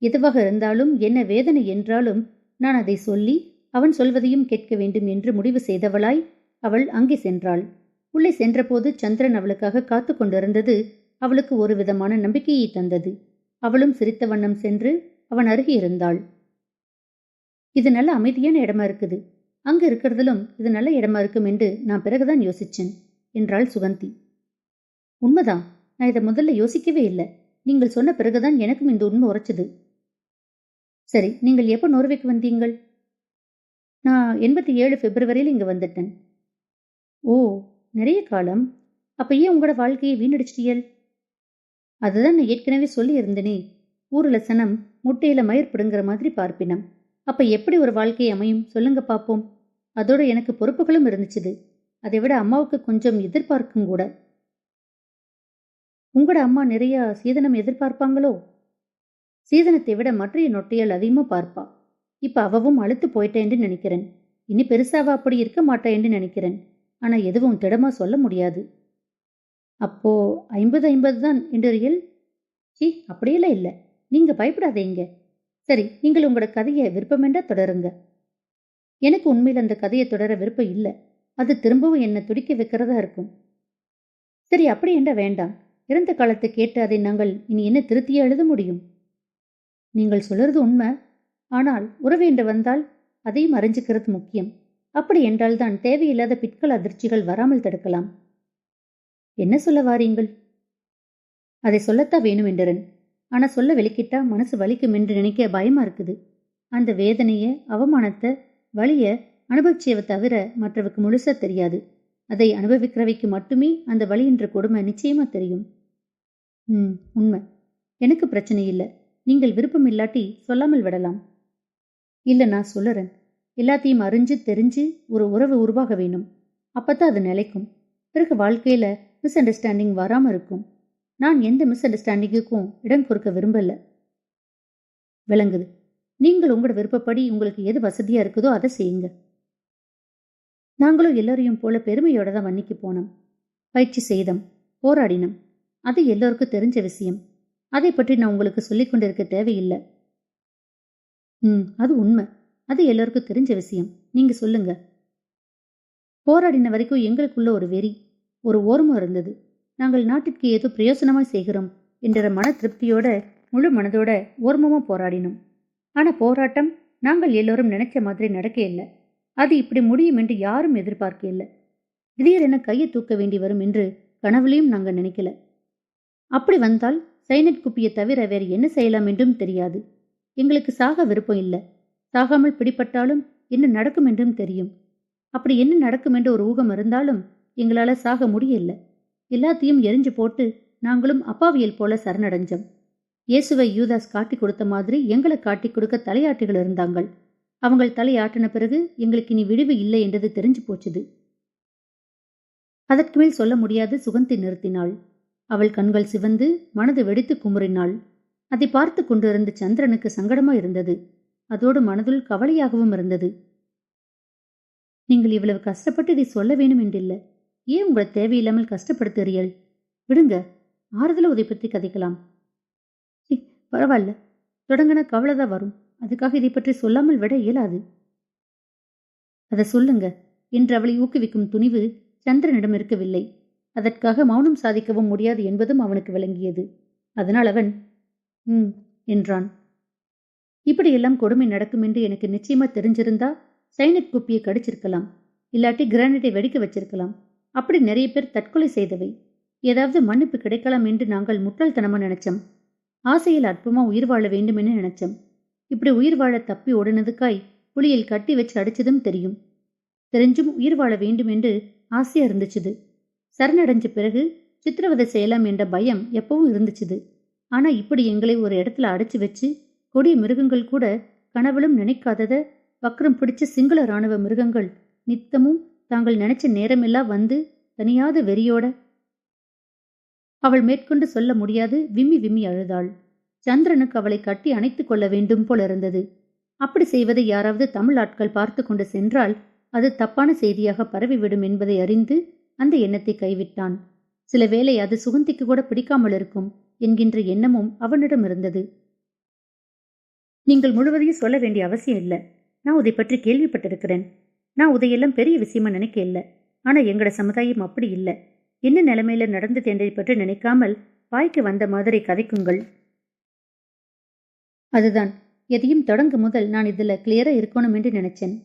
எதுவாக இருந்தாலும், என்ன வேதனை என்றாலும் நான் அதை சொல்லி அவன் சொல்வதையும் கேட்க வேண்டும் என்று முடிவு செய்தவளாய் அவள் அங்கே சென்றாள். உள்ளே சென்றபோது சந்திரன் அவளுக்காக காத்து கொண்டிருந்தது அவளுக்கு ஒரு விதமான நம்பிக்கையை தந்தது. அவளும் சிரித்த வண்ணம் சென்று அவன் அருகே இருந்தாள். இது நல்ல அமைதியான இடமா இருக்குது, அங்க இருக்கிறதிலும் இது நல்ல இடமா இருக்கும் என்று நான் பிறகுதான் யோசிச்சேன் என்றாள் சுகந்தி. உண்மைதான், நான் இதை முதல்ல யோசிக்கவே இல்லை. நீங்கள் சொன்ன பிறகுதான் எனக்கும் இந்த உண்மை உரைச்சது. சரி, நீங்கள் எப்போ நோர்வேக்கு வந்தீங்கள்? நான் 87 பிப்ரவரியில் இங்க வந்துட்டேன். ஓ, நிறைய காலம். அப்ப ஏன் உங்களோட வாழ்க்கையை வீணடிச்சிட்டியல்? அதுதான் நான் ஏற்கனவே சொல்லி இருந்தேனே, ஊர்ல சனம் முட்டையில மயிர் பிடுங்குற மாதிரி பார்ப்பினம். அப்ப எப்படி ஒரு வாழ்க்கை அமையும் சொல்லுங்க பாப்போம். அதோட எனக்கு பொறுப்புகளும் இருந்துச்சுது. அதை விட அம்மாவுக்கு கொஞ்சம் எதிர்பார்க்கும் கூட. உங்களோட அம்மா நிறைய சீதனம் எதிர்பார்ப்பாங்களோ? சீதனத்தை விட மற்றைய நொட்டையால் அதிகமா பார்ப்பா. இப்ப அவவும் அழுத்து போயிட்டேன்னு நினைக்கிறேன். இனி பெருசாவா அப்படி இருக்க மாட்டேன்னு நினைக்கிறேன். ஆனா எதுவும் திடமா சொல்ல முடியாது. அப்போ 50-50 தான் என்றியல்? சி, அப்படியெல்லாம் இல்லை. நீங்க பயப்படாதீங்க. சரி, நீங்கள் உங்களோட கதையை விருப்பமென்றா தொடருங்க. எனக்கு உண்மையில் அந்த கதையை தொடர விருப்பம் இல்லை. அது திரும்பவும் என்னை துடிக்க வைக்கிறதா இருக்கும். சரி, அப்படி என்ற வேண்டாம். இறந்த காலத்தை கேட்டு அதை நாங்கள் இனி என்ன திருத்தியே எழுத முடியும்? நீங்கள் சொல்றது உண்மை. ஆனால் உறவு என்று வந்தால் அதையும் அறிஞ்சுக்கிறது முக்கியம். அப்படி என்றால்தான் தேவையில்லாத பிற்கால அதிர்ச்சிகள் வராமல் தடுக்கலாம். என்ன சொல்ல வாரீங்கள்? அதை சொல்லத்தான் வேணும் என்றரன். ஆனா சொல்ல வெளிக்கிட்டா மனசு வலிக்கும் என்று நினைக்க பயமா இருக்குது. அந்த வேதனைய, அவமானத்தை, வலிய அனுபவிச்சவை தவிர மற்றவுக்கு முழுசா தெரியாது. அதை அனுபவிக்கிறவைக்கு மட்டுமே அந்த வலியின்ற கொடுமை நிச்சயமா தெரியும். உண்மை. எனக்கு பிரச்சனை இல்லை. நீங்கள் விருப்பம் இல்லாட்டி சொல்லாமல் விடலாம். இல்ல, நான் சொல்லுறேன். எல்லாத்தையும் அறிஞ்சு தெரிஞ்சு ஒரு உறவு உருவாக வேணும். அப்பத்தான் அது நிலைக்கும். பிறகு வாழ்க்கையில மிஸ் அண்டர்ஸ்டாண்டிங் வராம இருக்கும். நான் எந்த மிஸ் அண்டர்ஸ்டாண்டிங்குக்கும் இடம் கொடுக்க விரும்பல. விளங்குது. நீங்கள் உங்களோட விருப்பப்படி உங்களுக்கு எது வசதியா இருக்குதோ அதை செய்யுங்க. நாங்களும் எல்லாரையும் போல பெருமையோட தான் வன்னிக்கு போனோம். பயிற்சி செய்தோம், போராடினோம். அது எல்லோருக்கும் தெரிஞ்ச விஷயம். அதை பற்றி நான் உங்களுக்கு சொல்லிக் கொண்டிருக்க தேவையில்லை. அது உண்மை. அது எல்லோருக்கும் தெரிஞ்ச விஷயம். நீங்க சொல்லுங்க. போராடின வரைக்கும் எங்களுக்குள்ள ஒரு வெறி, ஒரு ஓர்மம் இருந்தது. நாங்கள் நாட்டிற்கு ஏதோ பிரயோசனமாய் செய்கிறோம் என்ற மன திருப்தியோட முழு மனதோட ஓர்மமா போராடினோம். ஆனா போராட்டம் நாங்கள் எல்லோரும் நினைச்ச மாதிரி நடக்க இல்லை. அது இப்படி முடியும் என்று யாரும் எதிர்பார்க்க இல்லை. திடீரென கையை தூக்க வேண்டி வரும் என்று கனவுலையும் நாங்கள் நினைக்கல. அப்படி வந்தால் சைனட் குப்பியை தவிர வேறு என்ன செய்யலாம் என்றும் தெரியாது. எங்களுக்கு சாக விருப்பம் இல்லை. சாகாமல் பிடிப்பட்டாலும் என்ன நடக்கும் என்றும் தெரியும். அப்படி என்ன நடக்கும் என்று ஒரு ஊகம் இருந்தாலும் எங்களால சாக முடியல. எல்லாத்தையும் எரிஞ்சு போட்டு நாங்களும் அப்பாவியல் போல சரணடைஞ்சோம். இயேசுவை யூதாஸ் காட்டி கொடுத்த மாதிரி எங்களை காட்டி கொடுக்க தலையாட்டிகள் இருந்தாங்கள். அவங்கள் தலையாட்டின பிறகு எங்களுக்கு இனி விடுவு இல்லை என்றது தெரிஞ்சு போச்சுது. அதற்கு மேல் சொல்ல முடியாது. சுகந்தி நிறுத்தினாள். அவள் கண்கள் சிவந்து மனது வெடித்து குமுறினாள். அதை பார்த்து கொண்டிருந்த சந்திரனுக்கு சங்கடமா இருந்தது. அதோடு மனதுள் கவலையாகவும் இருந்தது. நீங்கள் இவ்வளவு கஷ்டப்பட்டு இதை சொல்ல வேணும் என்றில்லை. ஏன் உங்களை தேவையில்லாமல் கஷ்டப்படுத்துறீர்கள்? விடுங்க, ஆறுதல உதை பற்றி கதைக்கலாம். பரவாயில்ல, தொடங்கின கவலைதான் வரும். அதுக்காக இதை பற்றி சொல்லாமல் விட இயலாது. அதை சொல்லுங்க என்று அவளை ஊக்குவிக்கும் துணிவு சந்திரனிடம் இருக்கவில்லை. அதற்காக மௌனம் சாதிக்கவும் முடியாது என்பதும் அவனுக்கு விளங்கியது. அதனால் அவன் என்றான். இப்படியெல்லாம் கொடுமை நடக்கும் என்று எனக்கு நிச்சயமா தெரிஞ்சிருந்தா சைனட் குப்பியை கடிச்சிருக்கலாம். இல்லாட்டி கிரானைட்டை வெடிக்க வச்சிருக்கலாம். அப்படி நிறைய பேர் தற்கொலை செய்தவை. ஏதாவது மன்னிப்பு கிடைக்கலாம் என்று நாங்கள் முட்டாள்தனமா நினைச்சோம். ஆசையில் அற்பமா உயிர் வாழ வேண்டும் என்று நினைச்சோம். இப்படி உயிர் வாழ தப்பி ஓடினதுக்காய் புலியில் கட்டி வச்சு அடிச்சதும் தெரியும். தெரிஞ்சும் உயிர் வாழ வேண்டும் என்று ஆசையா இருந்துச்சுது. சரணடைஞ்ச பிறகு சித்திரவதை செய்யலாம் என்ற பயம் எப்பவும் இருந்துச்சுது. ஆனா இப்படி எங்களை ஒரு இடத்துல அடைச்சு வச்சு கொடிய மிருகங்கள் கூட கனவுலும் நினைக்காதத வக்ரம் பிடிச்ச சிங்கள இராணுவ மிருகங்கள் நித்தமும் தாங்கள் நினைச்ச நேரமெல்லாம் வந்து தனியாத வெறியோட. அவள் மேற்கொண்டு சொல்ல முடியாது விம்மி விம்மி அழுதாள். சந்திரனுக்கு அவளை கட்டி அணைத்துக் கொள்ள வேண்டும் போல இருந்தது. அப்படி செய்வதை யாராவது தமிழ் ஆட்கள் பார்த்து கொண்டு சென்றால் அது தப்பான செய்தியாக பரவிவிடும் என்பதை அறிந்து அந்த எண்ணத்தை கைவிட்டான். சில வேளை அது சுகந்திக்கு கூட பிடிக்காமல் இருக்கும் என்கின்ற எண்ணமும் அவனிடம் இருந்தது. நீங்கள் முழுவதையும் சொல்ல வேண்டிய அவசியம் இல்லை. நான் உதை பற்றி கேள்விப்பட்டிருக்கிறேன். நான் உதையெல்லாம் பெரிய விஷயமா நினைக்க இல்லை. ஆனா எங்கட சமுதாயம் அப்படி இல்லை. என்ன நிலைமையில நடந்தது என்பதை பற்றி நினைக்காமல் வாய்க்கு வந்த மாதிரி கதைக்குங்கள். அதுதான், எதையும் தொடங்க முதல் நான் இதுல கிளியரா இருக்கணும் என்று நினைச்சேன்.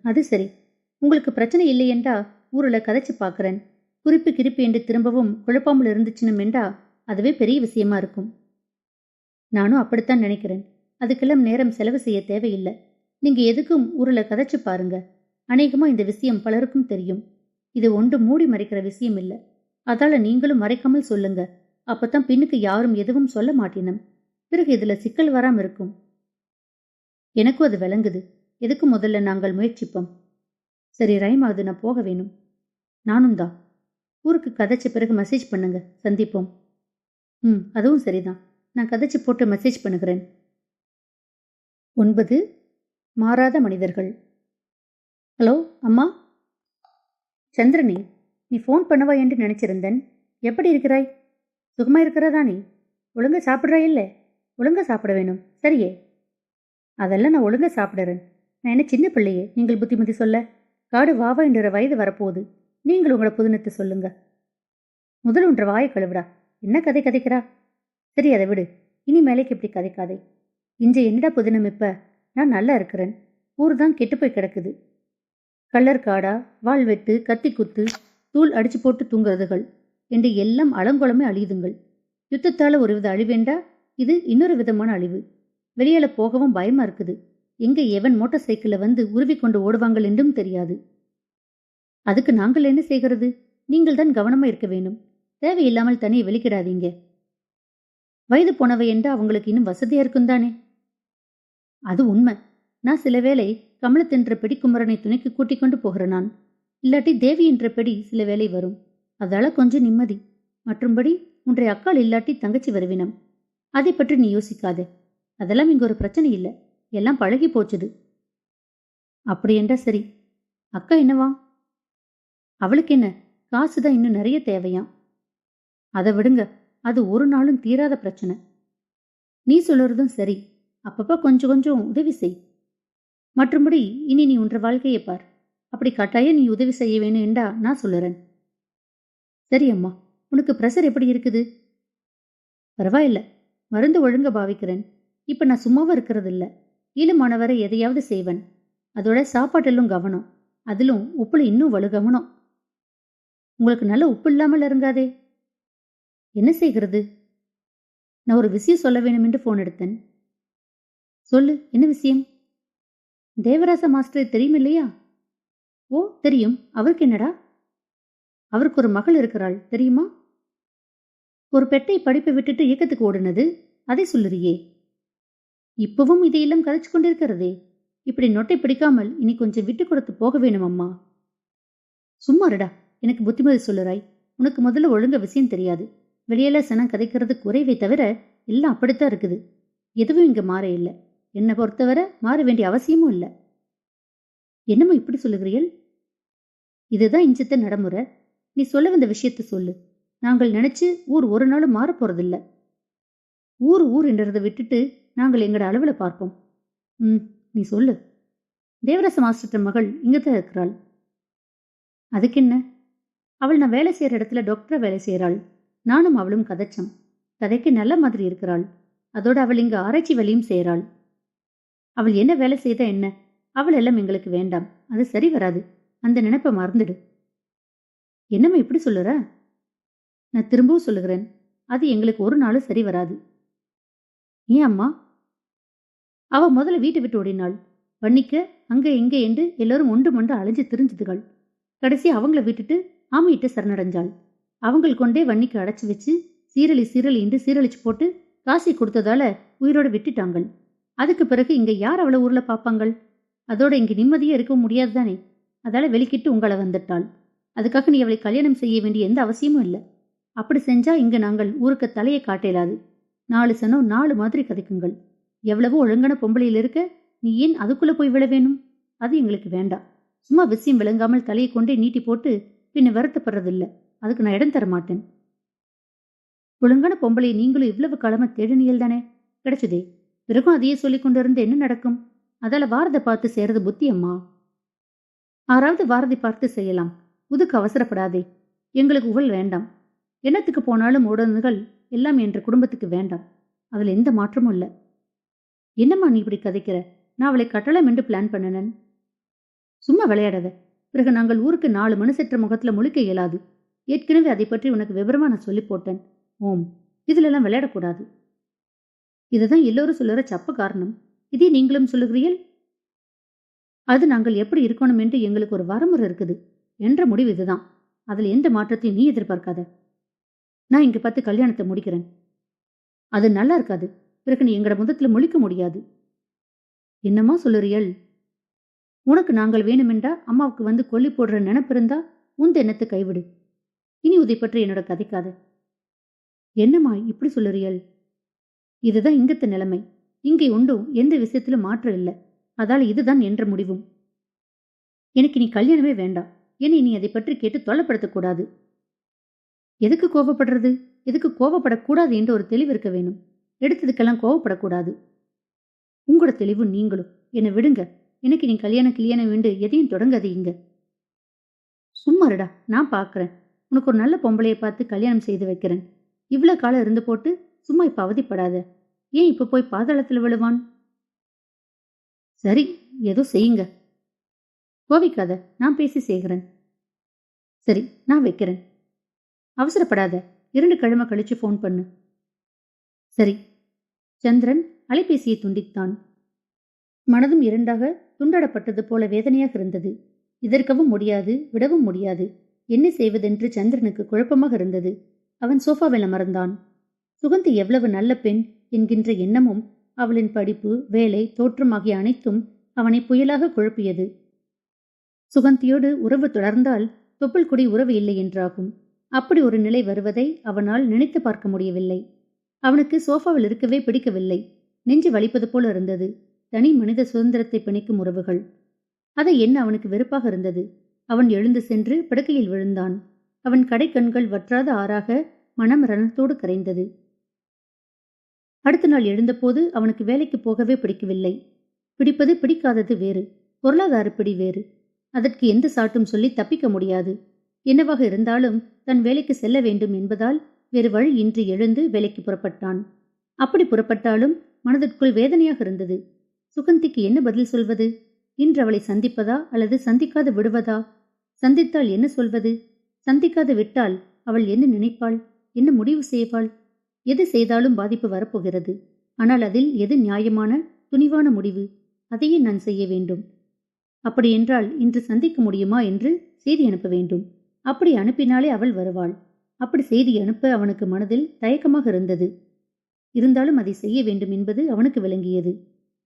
அது சரி. உங்களுக்கு பிரச்சனை இல்லை என்றா ஊருல கதைச்சு பார்க்கிறேன். குறிப்பு கிரிப்பு என்று திரும்பவும் குழப்பாமல் இருந்துச்சுன்னு என்றா அதுவே பெரிய விஷயமா இருக்கும். நானும் அப்படித்தான் நினைக்கிறேன். அதுக்கெல்லாம் நேரம் செலவு செய்ய தேவையில்லை. நீங்க எதுக்கும் ஊருல கதைச்சு பாருங்க. அநேகமா இந்த விஷயம் பலருக்கும் தெரியும். இது ஒன்று மூடி மறைக்கிற விஷயம் இல்லை. அதால நீங்களும் மறைக்காமல் சொல்லுங்க. அப்பத்தான் பின்னுக்கு யாரும் எதுவும் சொல்ல மாட்டினம். பிறகு இதுல சிக்கல் வராம இருக்கும். எனக்கும் அது விளங்குது. எதுக்கு முதல்ல நாங்கள் முயற்சிப்போம். சரி, ரைமாவது, நான் போக வேணும். நானும் தான். ஊருக்கு கதைச்ச பிறகு மெசேஜ் பண்ணுங்க, சந்திப்போம். அதுவும் சரிதான். நான் கதைச்சு போட்டு மெசேஜ் பண்ணுகிறேன். 9. மாறாத மனிதர்கள். ஹலோ அம்மா. சந்திரனி, நீ ஃபோன் பண்ணவா என்று நினைச்சிருந்தேன். எப்படி இருக்கிறாய்? சுகமா இருக்கிறதா? நீ ஒழுங்கா சாப்பிட்றாய்? இல்லை, ஒழுங்கா சாப்பிட வேணும், சரியே? அதெல்லாம் நான் ஒழுங்கா சாப்பிடுறேன். நான் என்ன சின்ன பிள்ளையே நீங்கள் புத்திமதி சொல்ல? காடு வாவா என்ற வயது வரப்போகுது. நீங்கள் உங்களோட புதினத்தை சொல்லுங்க. முதல் ஒன்ற வாயை கழுவிடா. என்ன கதை கதைக்கிறா? சரி, அதை விடு. இனி மேலைக்கு இப்படி கதைக்காதே. இன்று என்னடா புதினம்? இப்ப நான் நல்லா இருக்கிறேன். ஊர்தான் கெட்டுப்போய் கிடக்குது. கள்ளர் காடா, வாழ்வெட்டு, கத்தி குத்து, தூள் அடிச்சு போட்டு தூங்குறதுகள் என்று எல்லாம் அலங்கோலமே அழியுதுங்கள். யுத்தத்தால ஒருவித அழிவேண்டா, இது இன்னொரு விதமான அழிவு. வெளியால போகவும் பயமா இருக்குது. எங்க எவன் மோட்டார் சைக்கிள வந்து உருவி கொண்டு ஓடுவாங்கள் என்றும் தெரியாது. அதுக்கு நாங்கள் என்ன செய்கிறது? நீங்கள் தான் கவனமா இருக்க வேண்டும். தேவையில்லாமல் தனியை வெளிக்கிடாதீங்க. வயது போனவை என்றா அவங்களுக்கு இன்னும் வசதியா இருக்கும் தானே. அது உண்மை. நான் சில வேளை கமலத் என்ற பெடி குமரனை துணைக்கு கூட்டிக் கொண்டு போகிற நான். இல்லாட்டி தேவி என்ற பெடி சில வேளை வரும். அதால கொஞ்சம் நிம்மதி. மற்றும்படி உன்றை அக்காள் இல்லாட்டி தங்கச்சி வருவினம். அதை பற்றி நீ யோசிக்காத. அதெல்லாம் இங்க ஒரு பிரச்சனை இல்லை. எல்லாம் பழகி போச்சுது. அப்படி என்றா சரி. அக்கா என்னவா? அவளுக்கு என்ன, காசுதான் இன்னும் நிறைய தேவையாம். அதை விடுங்க, அது ஒரு நாளும் தீராத பிரச்சனை. நீ சொல்லுறதும் சரி. அப்பப்ப கொஞ்சம் கொஞ்சம் உதவி செய். மற்றும்படி இனி நீ உன்ற வாழ்க்கையை பார். அப்படி கட்டாயம் நீ உதவி செய்ய வேணும் என்றா நான் சொல்லுறேன். சரி அம்மா. உனக்கு பிரஷர் எப்படி இருக்குது? பரவாயில்ல, மருந்து ஒழுங்க பாவிக்கிறேன். இப்ப நான் சும்மாவா இருக்கிறது இல்ல. ஈழமானவரை எதையாவது செய்வன். அதோட சாப்பாட்டெல்லாம் கவனம். அதிலும் உப்புல இன்னும் வலு கவனம். உங்களுக்கு நல்ல உப்பு இல்லாமல் இருங்காதே. என்ன செய்கிறது? நான் ஒரு விஷயம் சொல்ல வேணும் என்று போன் எடுத்தேன். சொல்லு, என்ன விஷயம்? தேவராச மாஸ்டரை தெரியும் இல்லையா? ஓ தெரியும். அவருக்கு என்னடா? அவருக்கு ஒரு மகள் இருக்கிறாள், தெரியுமா? ஒரு பெட்டை படிப்பை விட்டுட்டு இயக்கத்துக்கு ஓடுனது, அதை சொல்லுறியே. இப்பவும் இதையெல்லாம் கதைச்சு கொண்டிருக்கிறதே. இப்படி நொட்டை பிடிக்காமல் இனி கொஞ்சம் விட்டு கொடுத்து போக வேணும் அம்மா. சும்மாருடா, எனக்கு புத்திமதி சொல்லுறாய். உனக்கு முதல்ல ஒழுங்க விஷயம் தெரியாது. வெளியில சனம் கதைக்கிறது குறைவை தவிர எல்லாம் அப்படித்தான் இருக்குது. எதுவும் இங்க மாற இல்லை. என்னை பொறுத்தவரை மாற வேண்டிய அவசியமும் இல்லை. என்னம்மா இப்படி சொல்லுகிறீள்? இதுதான் இஞ்சத்த நடைமுறை. நீ சொல்ல வந்த விஷயத்த சொல்லு. நாங்கள் நினைச்சு ஊர் ஒரு நாளும் மாற போறதில்ல. ஊர் என்றதை விட்டுட்டு நாங்கள் எங்கட அளவுல பார்ப்போம். நீ சொல்லு. தேவராச மாஸ்டர் மகள் இங்கதான் இருக்கிறாள். அதுக்கு என்ன? அவள் நான் வேலை செய்யற இடத்துல டாக்டரா வேலை செய்யறாள். நானும் அவளும் கதைச்சம். கதைக்கு நல்ல மாதிரி இருக்கிறாள். அதோட அவள் இங்க ஆராய்ச்சி வேலையும் செய்யறாள். அவள் என்ன வேலை செய்தா என்ன? அவள் எல்லாம் எங்களுக்கு வேண்டாம். அது சரி வராது. அந்த நினைப்பை மறந்துடு. என்னம்மா இப்படி சொல்லுற? நான் திரும்பவும் சொல்லுகிறேன், அது எங்களுக்கு ஒரு நாளும் சரி வராது. ஏன் அம்மா? அவ முதல்ல வீட்டை விட்டு ஓடினாள். வன்னிக்க அங்க இங்க என்று எல்லாரும் ஒன்று மண்டு அலைஞ்சு திரிஞ்சுதுகள். கடைசி அவங்கள விட்டுட்டு ஆமையிட்ட சரணடைஞ்சாள். அவங்கள் கொண்டே வன்னிக்கு அடைச்சு வச்சு சீரழி என்று சீரழிச்சு போட்டு காசி கொடுத்ததால உயிரோட விட்டுட்டாங்கள். அதுக்கு பிறகு இங்க யார் அவளை ஊர்ல பாப்பாங்கள்? அதோட இங்க நிம்மதியா இருக்க முடியாது தானே. அதால வெளிக்கிட்டு உங்களை வந்துட்டாள். அதுக்காக நீ அவளை கல்யாணம் செய்ய வேண்டிய எந்த அவசியமும் இல்லை. அப்படி செஞ்சா இங்க நாங்கள் ஊருக்கு தலையை காட்டலாது. 4 சனம் 4 மாதிரி கதைக்குங்கள். எவ்வளவோ ஒழுங்கான பொம்பளையில் இருக்க நீ ஏன் அதுக்குள்ள போய் விழ வேணும்? அது எங்களுக்கு வேண்டாம். சும்மா விஷயம் விளங்காமல் தலையை கொண்டே நீட்டி போட்டு பின்ன வருத்தப்படுறதில்லை. அதுக்கு நான் இடம் தர மாட்டேன். ஒழுங்கான பொம்பளையை நீங்களும் இவ்வளவு காலமா தேடினியல் தானே, கிடைச்சதே. பிறகும் அதையே சொல்லிக் கொண்டிருந்து என்ன நடக்கும்? அதால வாரதை பார்த்து செய்யறது புத்தி அம்மா. ஆறாவது வாரதை பார்த்து செய்யலாம். உதுக்கு அவசரப்படாதே. எங்களுக்கு உகள் வேண்டாம். எண்ணத்துக்கு போனாலும் உடனுகள் எல்லாம் என்ற குடும்பத்துக்கு வேண்டாம். அதுல எந்த மாற்றமும் இல்லை. என்னம்மா நீ இப்படி கதைக்கிற? நான் அவளை கட்டளம் என்று பிளான் பண்ணினேன். சும்மா விளையாடாத. பிறகு நாங்கள் ஊருக்கு 4 மனுஷற்ற முகத்துல முழிக்க இயலாது. ஏற்கனவே அதை பற்றி உனக்கு விவரமா நான் சொல்லி போட்டேன். ஓம், இதுல எல்லாம் விளையாடக்கூடாது. இதுதான் எல்லோரும் சொல்லுற சப்ப காரணம். இதே நீங்களும் சொல்லுகிறீர்கள். அது நாங்கள் எப்படி இருக்கணும் என்று எங்களுக்கு ஒரு வரமுறை இருக்குது என்ற முடிவு இதுதான். அதுல எந்த மாற்றத்தையும் நீ எதிர்பார்க்காத. நான் இங்க பார்த்து கல்யாணத்தை முடிக்கிறேன். அது நல்லா இருக்காது. பிறகு நீ எங்கட முதத்துல முழிக்க முடியாது. என்னம்மா சொல்லுறியல்? உனக்கு நாங்கள் வேணுமென்றா அம்மாவுக்கு வந்து கொல்லி போடுற நினைப்பு இருந்தா உந்த எண்ணத்தை கைவிடு. இனி உதை பற்றி என்னோட கதைக்காத. என்னம்மா இப்படி சொல்லுறியல்? இதுதான் இங்கத்த நிலைமை. இங்கே உண்டும் எந்த விஷயத்திலும் மாற்றம் இல்லை. அதால இதுதான் என்ற முடிவும். எனக்கு நீ கல்யாணமே வேண்டாம். என்னை நீ அதை பற்றி கேட்டு தொலைப்படுத்தக்கூடாது. எதுக்கு கோபப்படுறது? எதுக்கு கோபப்படக்கூடாது என்று ஒரு தெளிவு இருக்க வேணும். எடுத்ததுக்கெல்லாம் கோபப்படக்கூடாது. உங்களோட தெளிவு நீங்களும். என்னை விடுங்க. எனக்கு நீ கல்யாணம் வேண்டு எதையும் தொடங்காது இங்க. சும்மாருடா, நான் பாக்குறேன். உனக்கு ஒரு நல்ல பொம்பளையை பார்த்து கல்யாணம் செய்து வைக்கிறேன். இவ்வளவு காலம் இருந்து போட்டு சும்மா இப்ப அவதிப்படாத. ஏன் இப்ப போய் பாதாளத்துல விழுவான்? சரி, ஏதோ செய்யுங்க. கோவிக்காத, நான் பேசி செய்கிறேன். சரி, நான் வைக்கிறேன். அவசரப்படாத, 2 கிழமை கழிச்சு ஃபோன் பண்ணு. சரி. சந்திரன் அலைபேசியை துண்டித்தான். மனதும் இரண்டாக துண்டாடப்பட்டது போல வேதனையாக இருந்தது. எதிர்க்கவும் முடியாது, விடவும் முடியாது. என்ன செய்வதென்று சந்திரனுக்கு குழப்பமாக இருந்தது. அவன் சோஃபாவில் அமர்ந்தான். சுகந்தி எவ்வளவு நல்ல பெண் என்கின்ற எண்ணமும் அவளின் படிப்பு, வேலை, தோற்றம் ஆகிய அனைத்தும் அவனை புயலாக குழப்பியது. சுகந்தியோடு உறவு தொடர்ந்தால் தொப்புள் குடி உறவு இல்லை என்றாகும். அப்படி ஒரு நிலை வருவதை அவனால் நினைத்து பார்க்க முடியவில்லை. அவனுக்கு சோஃபாவில் இருக்கவே பிடிக்கவில்லை. நெஞ்சு வலிப்பது போல இருந்தது. தனி மனித சுதந்திரத்தை பிணைக்கும் உறவுகள். அதை என்ன அவனுக்கு வெறுப்பாக இருந்தது. அவன் எழுந்து சென்று படுக்கையில் விழுந்தான். அவன் கடைக்கண்கள் வற்றாத ஆறாக மனம் ரணத்தோடு கரைந்தது. அடுத்த நாள் எழுந்தபோது அவனுக்கு வேலைக்கு போகவே பிடிக்கவில்லை. பிடிப்பது பிடிக்காதது வேறு, பொருளாதார பிடி வேறு. அதற்கு எந்த சாட்டும் சொல்லி தப்பிக்க முடியாது. என்னவாக இருந்தாலும் தன் வேலைக்கு செல்ல வேண்டும் என்பதால் வேறு வழியின்றி எழுந்து வேலைக்கு புறப்பட்டான். அப்படி புறப்பட்டாலும் மனதிற்குள் வேதனையாக இருந்தது. சுகந்திக்கு என்ன பதில் சொல்வது? இன்று அவளை சந்திப்பதா அல்லது சந்திக்காது விடுவதா? சந்தித்தால் என்ன சொல்வது? சந்திக்காது விட்டால் அவள் என்ன நினைப்பாள்? என்ன முடிவு செய்வாள்? எது செய்தாலும் பாதிப்பு வரப்போகிறது. ஆனால் அதில் எது நியாயமான, துணிவான முடிவு? அதையே நான் செய்ய வேண்டும். அப்படியென்றால் இன்று சந்திக்க முடியுமா என்று செய்தி அனுப்ப வேண்டும். அப்படி அனுப்பினாலே அவள் வருவாள். அப்படி செய்தி அனுப்ப அவனுக்கு மனதில் தயக்கமாக இருந்தது. இருந்தாலும் அதை செய்ய வேண்டும் என்பது அவனுக்கு விளங்கியது.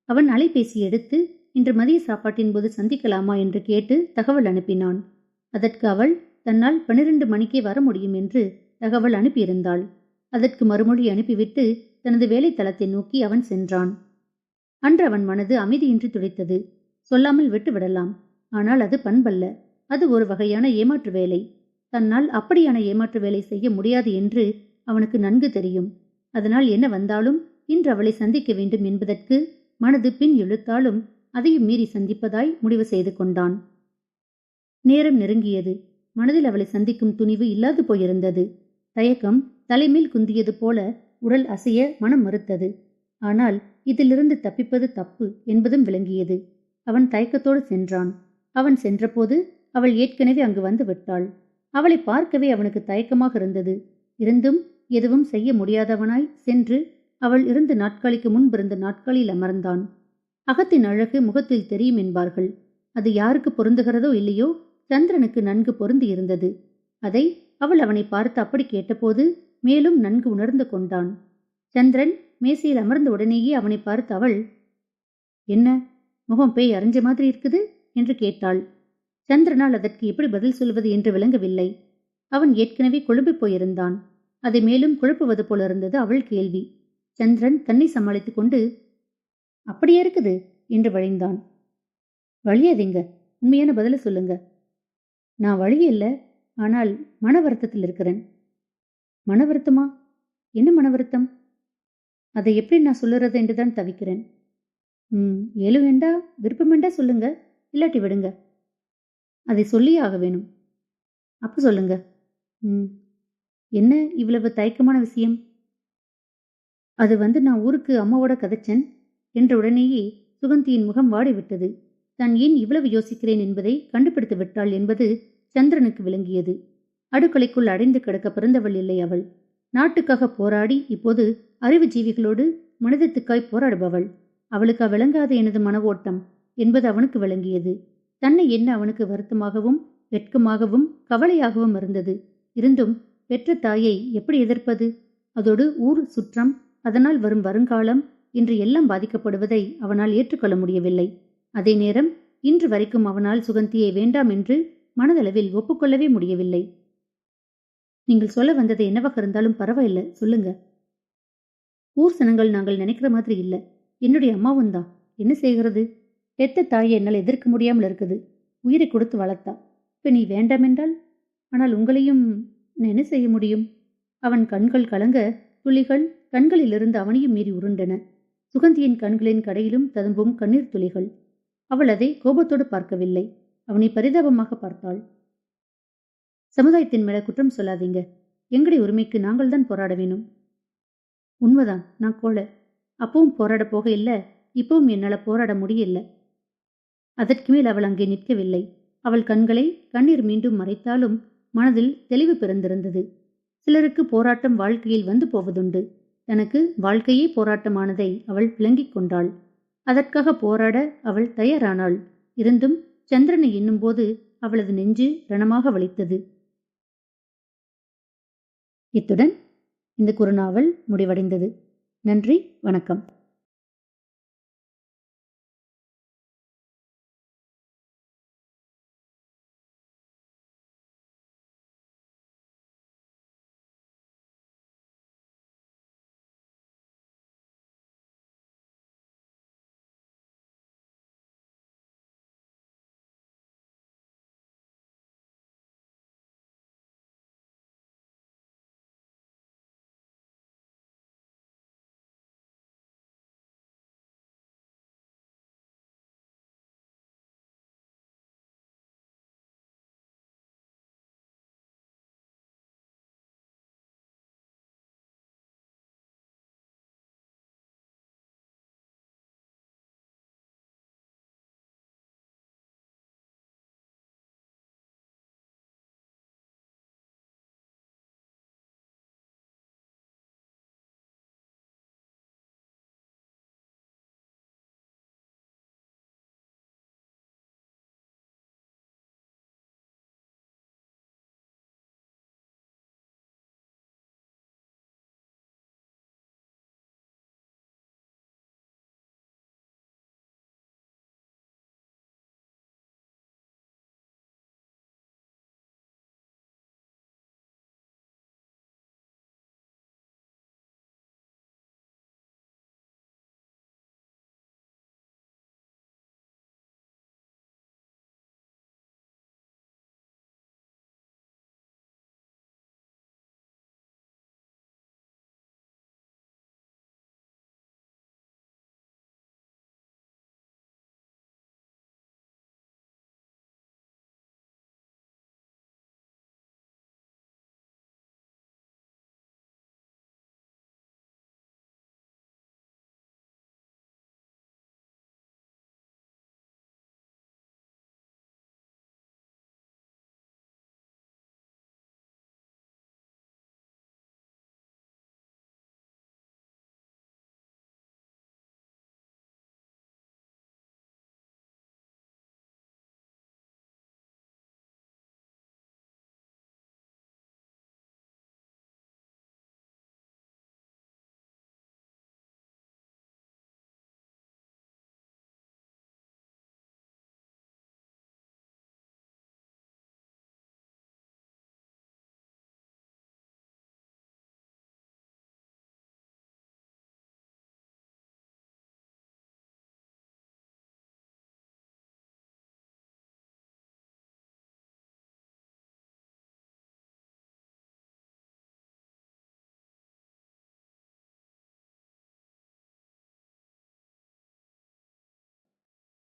அவன் அலைபேசி எடுத்து இன்று மதிய சாப்பாட்டின் போது சந்திக்கலாமா என்று கேட்டு தகவல் அனுப்பினான். அதற்கு அவள் தன்னால் 12 மணிக்கே வர முடியும் என்று தகவல் அனுப்பியிருந்தாள். அதற்கு மறுமொழி அனுப்பிவிட்டு தனது வேலை தளத்தை நோக்கி அவன் சென்றான். அன்று அவன் மனது அமைதியின்றி துடித்தது. சொல்லாமல் விட்டுவிடலாம். ஆனால் அது பண்பல்ல. அது ஒரு வகையான ஏமாற்று வேலை. தன்னால் அப்படியான ஏமாற்று வேலை செய்ய முடியாது என்று அவனுக்கு நன்கு தெரியும். அதனால் என்ன வந்தாலும் இன்று அவளை சந்திக்க வேண்டும் என்பதற்கு மனது பின் இழுத்தாலும் அதையும் மீறி சந்திப்பதாய் முடிவு செய்து கொண்டான். நேரம் நெருங்கியது. மனதில் அவளை சந்திக்கும் துணிவு இல்லாது போயிருந்தது. தயக்கம் தலைமேல் குந்தியது போல உடல் அசைய மனம் மறுத்தது. ஆனால் இதிலிருந்து தப்பிப்பது தப்பு என்பதும் விளங்கியது. அவன் தயக்கத்தோடு சென்றான். அவன் சென்றபோது அவள் ஏற்கனவே அங்கு வந்து விட்டாள். அவளை பார்க்கவே அவனுக்கு தயக்கமாக இருந்தது. இருந்தும் எதுவும் செய்ய முடியாதவனாய் சென்று அவள் இருந்த நாட்களுக்கு முன்பிருந்த நாட்களில் அமர்ந்தான். அகத்தின் அழகு முகத்தில் தெரியும் என்பார்கள். அது யாருக்கு பொருந்துகிறதோ இல்லையோ, சந்திரனுக்கு நன்கு பொருந்தி இருந்தது. அதை அவள் அவனை பார்த்து அப்படி கேட்டபோது மேலும் நன்கு உணர்ந்து கொண்டான். சந்திரன் மேசையில் அமர்ந்த உடனேயே அவனை பார்த்து அவள், என்ன முகம் பேய் அரைஞ்ச மாதிரி இருக்குது என்று கேட்டாள். சந்திரனால் அதற்கு எப்படி பதில் சொல்வது என்று விளங்கவில்லை. அவன் ஏற்கனவே குழம்பி போயிருந்தான். அதை மேலும் குழப்புவது போல இருந்தது அவள் கேள்வி. சந்திரன் தன்னை சமாளித்துக் கொண்டு, அப்படியே இருக்குது என்று வழிந்தான். வழியாதீங்க, உண்மையான பதில சொல்லுங்க. நான் வழியே இல்லை, ஆனால் மன வருத்தத்தில் இருக்கிறேன். மன வருத்தமா? என்ன மன வருத்தம்? அதை எப்படி நான் சொல்லுறது என்றுதான் தவிக்கிறேன். ஏழு வேண்டா, விருப்பம் வேண்டா சொல்லுங்க, இல்லாட்டி விடுங்க. அதை சொல்லியே ஆக வேணும். அப்ப சொல்லுங்க. என்ன இவ்வளவு தயக்கமான விஷயம்? அது நான் ஊருக்கு அம்மாவோட கதைச்சேன் என்ற உடனேயே சுகந்தியின் முகம் வாடிவிட்டது. தான் ஏன் இவ்வளவு யோசிக்கிறேன் என்பதை கண்டுபிடித்து விட்டாள் என்பது சந்திரனுக்கு விளங்கியது. அடுக்கலைக்குள் அடைந்து கிடக்க பிறந்தவள் இல்லை அவள். நாட்டுக்காக போராடி இப்போது அறிவு ஜீவிகளோடு மனிதத்துக்காய் போராடுபவள். அவளுக்கு விளங்காத எனது மன ஓட்டம் என்பது அவனுக்கு விளங்கியது. தன்னை என்ன அவனுக்கு வருத்தமாகவும் வெட்கமாகவும் கவலையாகவும் இருந்தது. இருந்தும் பெற்ற தாயை எப்படி எதிர்ப்பது? அதோடு ஊர் சுற்றம், அதனால் வரும் வருங்காலம் இன்று எல்லாம் பாதிக்கப்படுவதை அவனால் ஏற்றுக்கொள்ள முடியவில்லை. அதே நேரம் இன்று வரைக்கும் அவனால் சுகந்தியை வேண்டாம் என்று மனதளவில் ஒப்புக்கொள்ளவே முடியவில்லை. நீங்கள் சொல்ல வந்தது என்னவாக இருந்தாலும் பரவாயில்லை, சொல்லுங்க. ஊர் சனங்கள் நாங்கள் நினைக்கிற மாதிரி இல்லை. என்னுடைய அம்மாவும் தான். என்ன செய்கிறது? பெத்த தாயை என்னால் எதிர்க்க முடியாமல் இருக்குது. உயிரை கொடுத்து வளர்த்தா. இப்ப நீ வேண்டாம் என்றால்? ஆனால் உங்களையும் என்ன செய்ய முடியும்? அவன் கண்கள் கலங்க துளிகள் கண்களிலிருந்து அவனையும் மீறி உருண்டன. சுகந்தியின் கண்களின் கடையிலும் ததும்பும் கண்ணீர் துளிகள். அவள் அதை கோபத்தோடு பார்க்கவில்லை. அவனை பரிதாபமாக பார்த்தாள். சமுதாயத்தின் மேல குற்றம் சொல்லாதீங்க. எங்களுடைய உரிமைக்கு நாங்கள் தான் போராட வேணும். உண்மைதான், நான் கோழ. அப்பவும் போராட போக இல்லை, இப்பவும் என்னால போராட முடியல. அதற்கு மேல் அவள் அங்கே நிற்கவில்லை. அவள் கண்களை கண்ணீர் மீண்டும் மறைத்தாலும் மனதில் தெளிவு பிறந்திருந்தது. சிலருக்கு போராட்டம் வாழ்க்கையில் வந்து போவதுண்டு. தனக்கு வாழ்க்கையே போராட்டமானதை அவள் விளங்கிக் கொண்டாள். அதற்காக போராட அவள் தயாரானாள். இருந்தும் சந்திரனை எண்ணும்போது அவளது நெஞ்சு ரணமாக வலித்தது. இத்துடன் இந்த குறுநாவல் முடிவடைந்தது. நன்றி, வணக்கம்.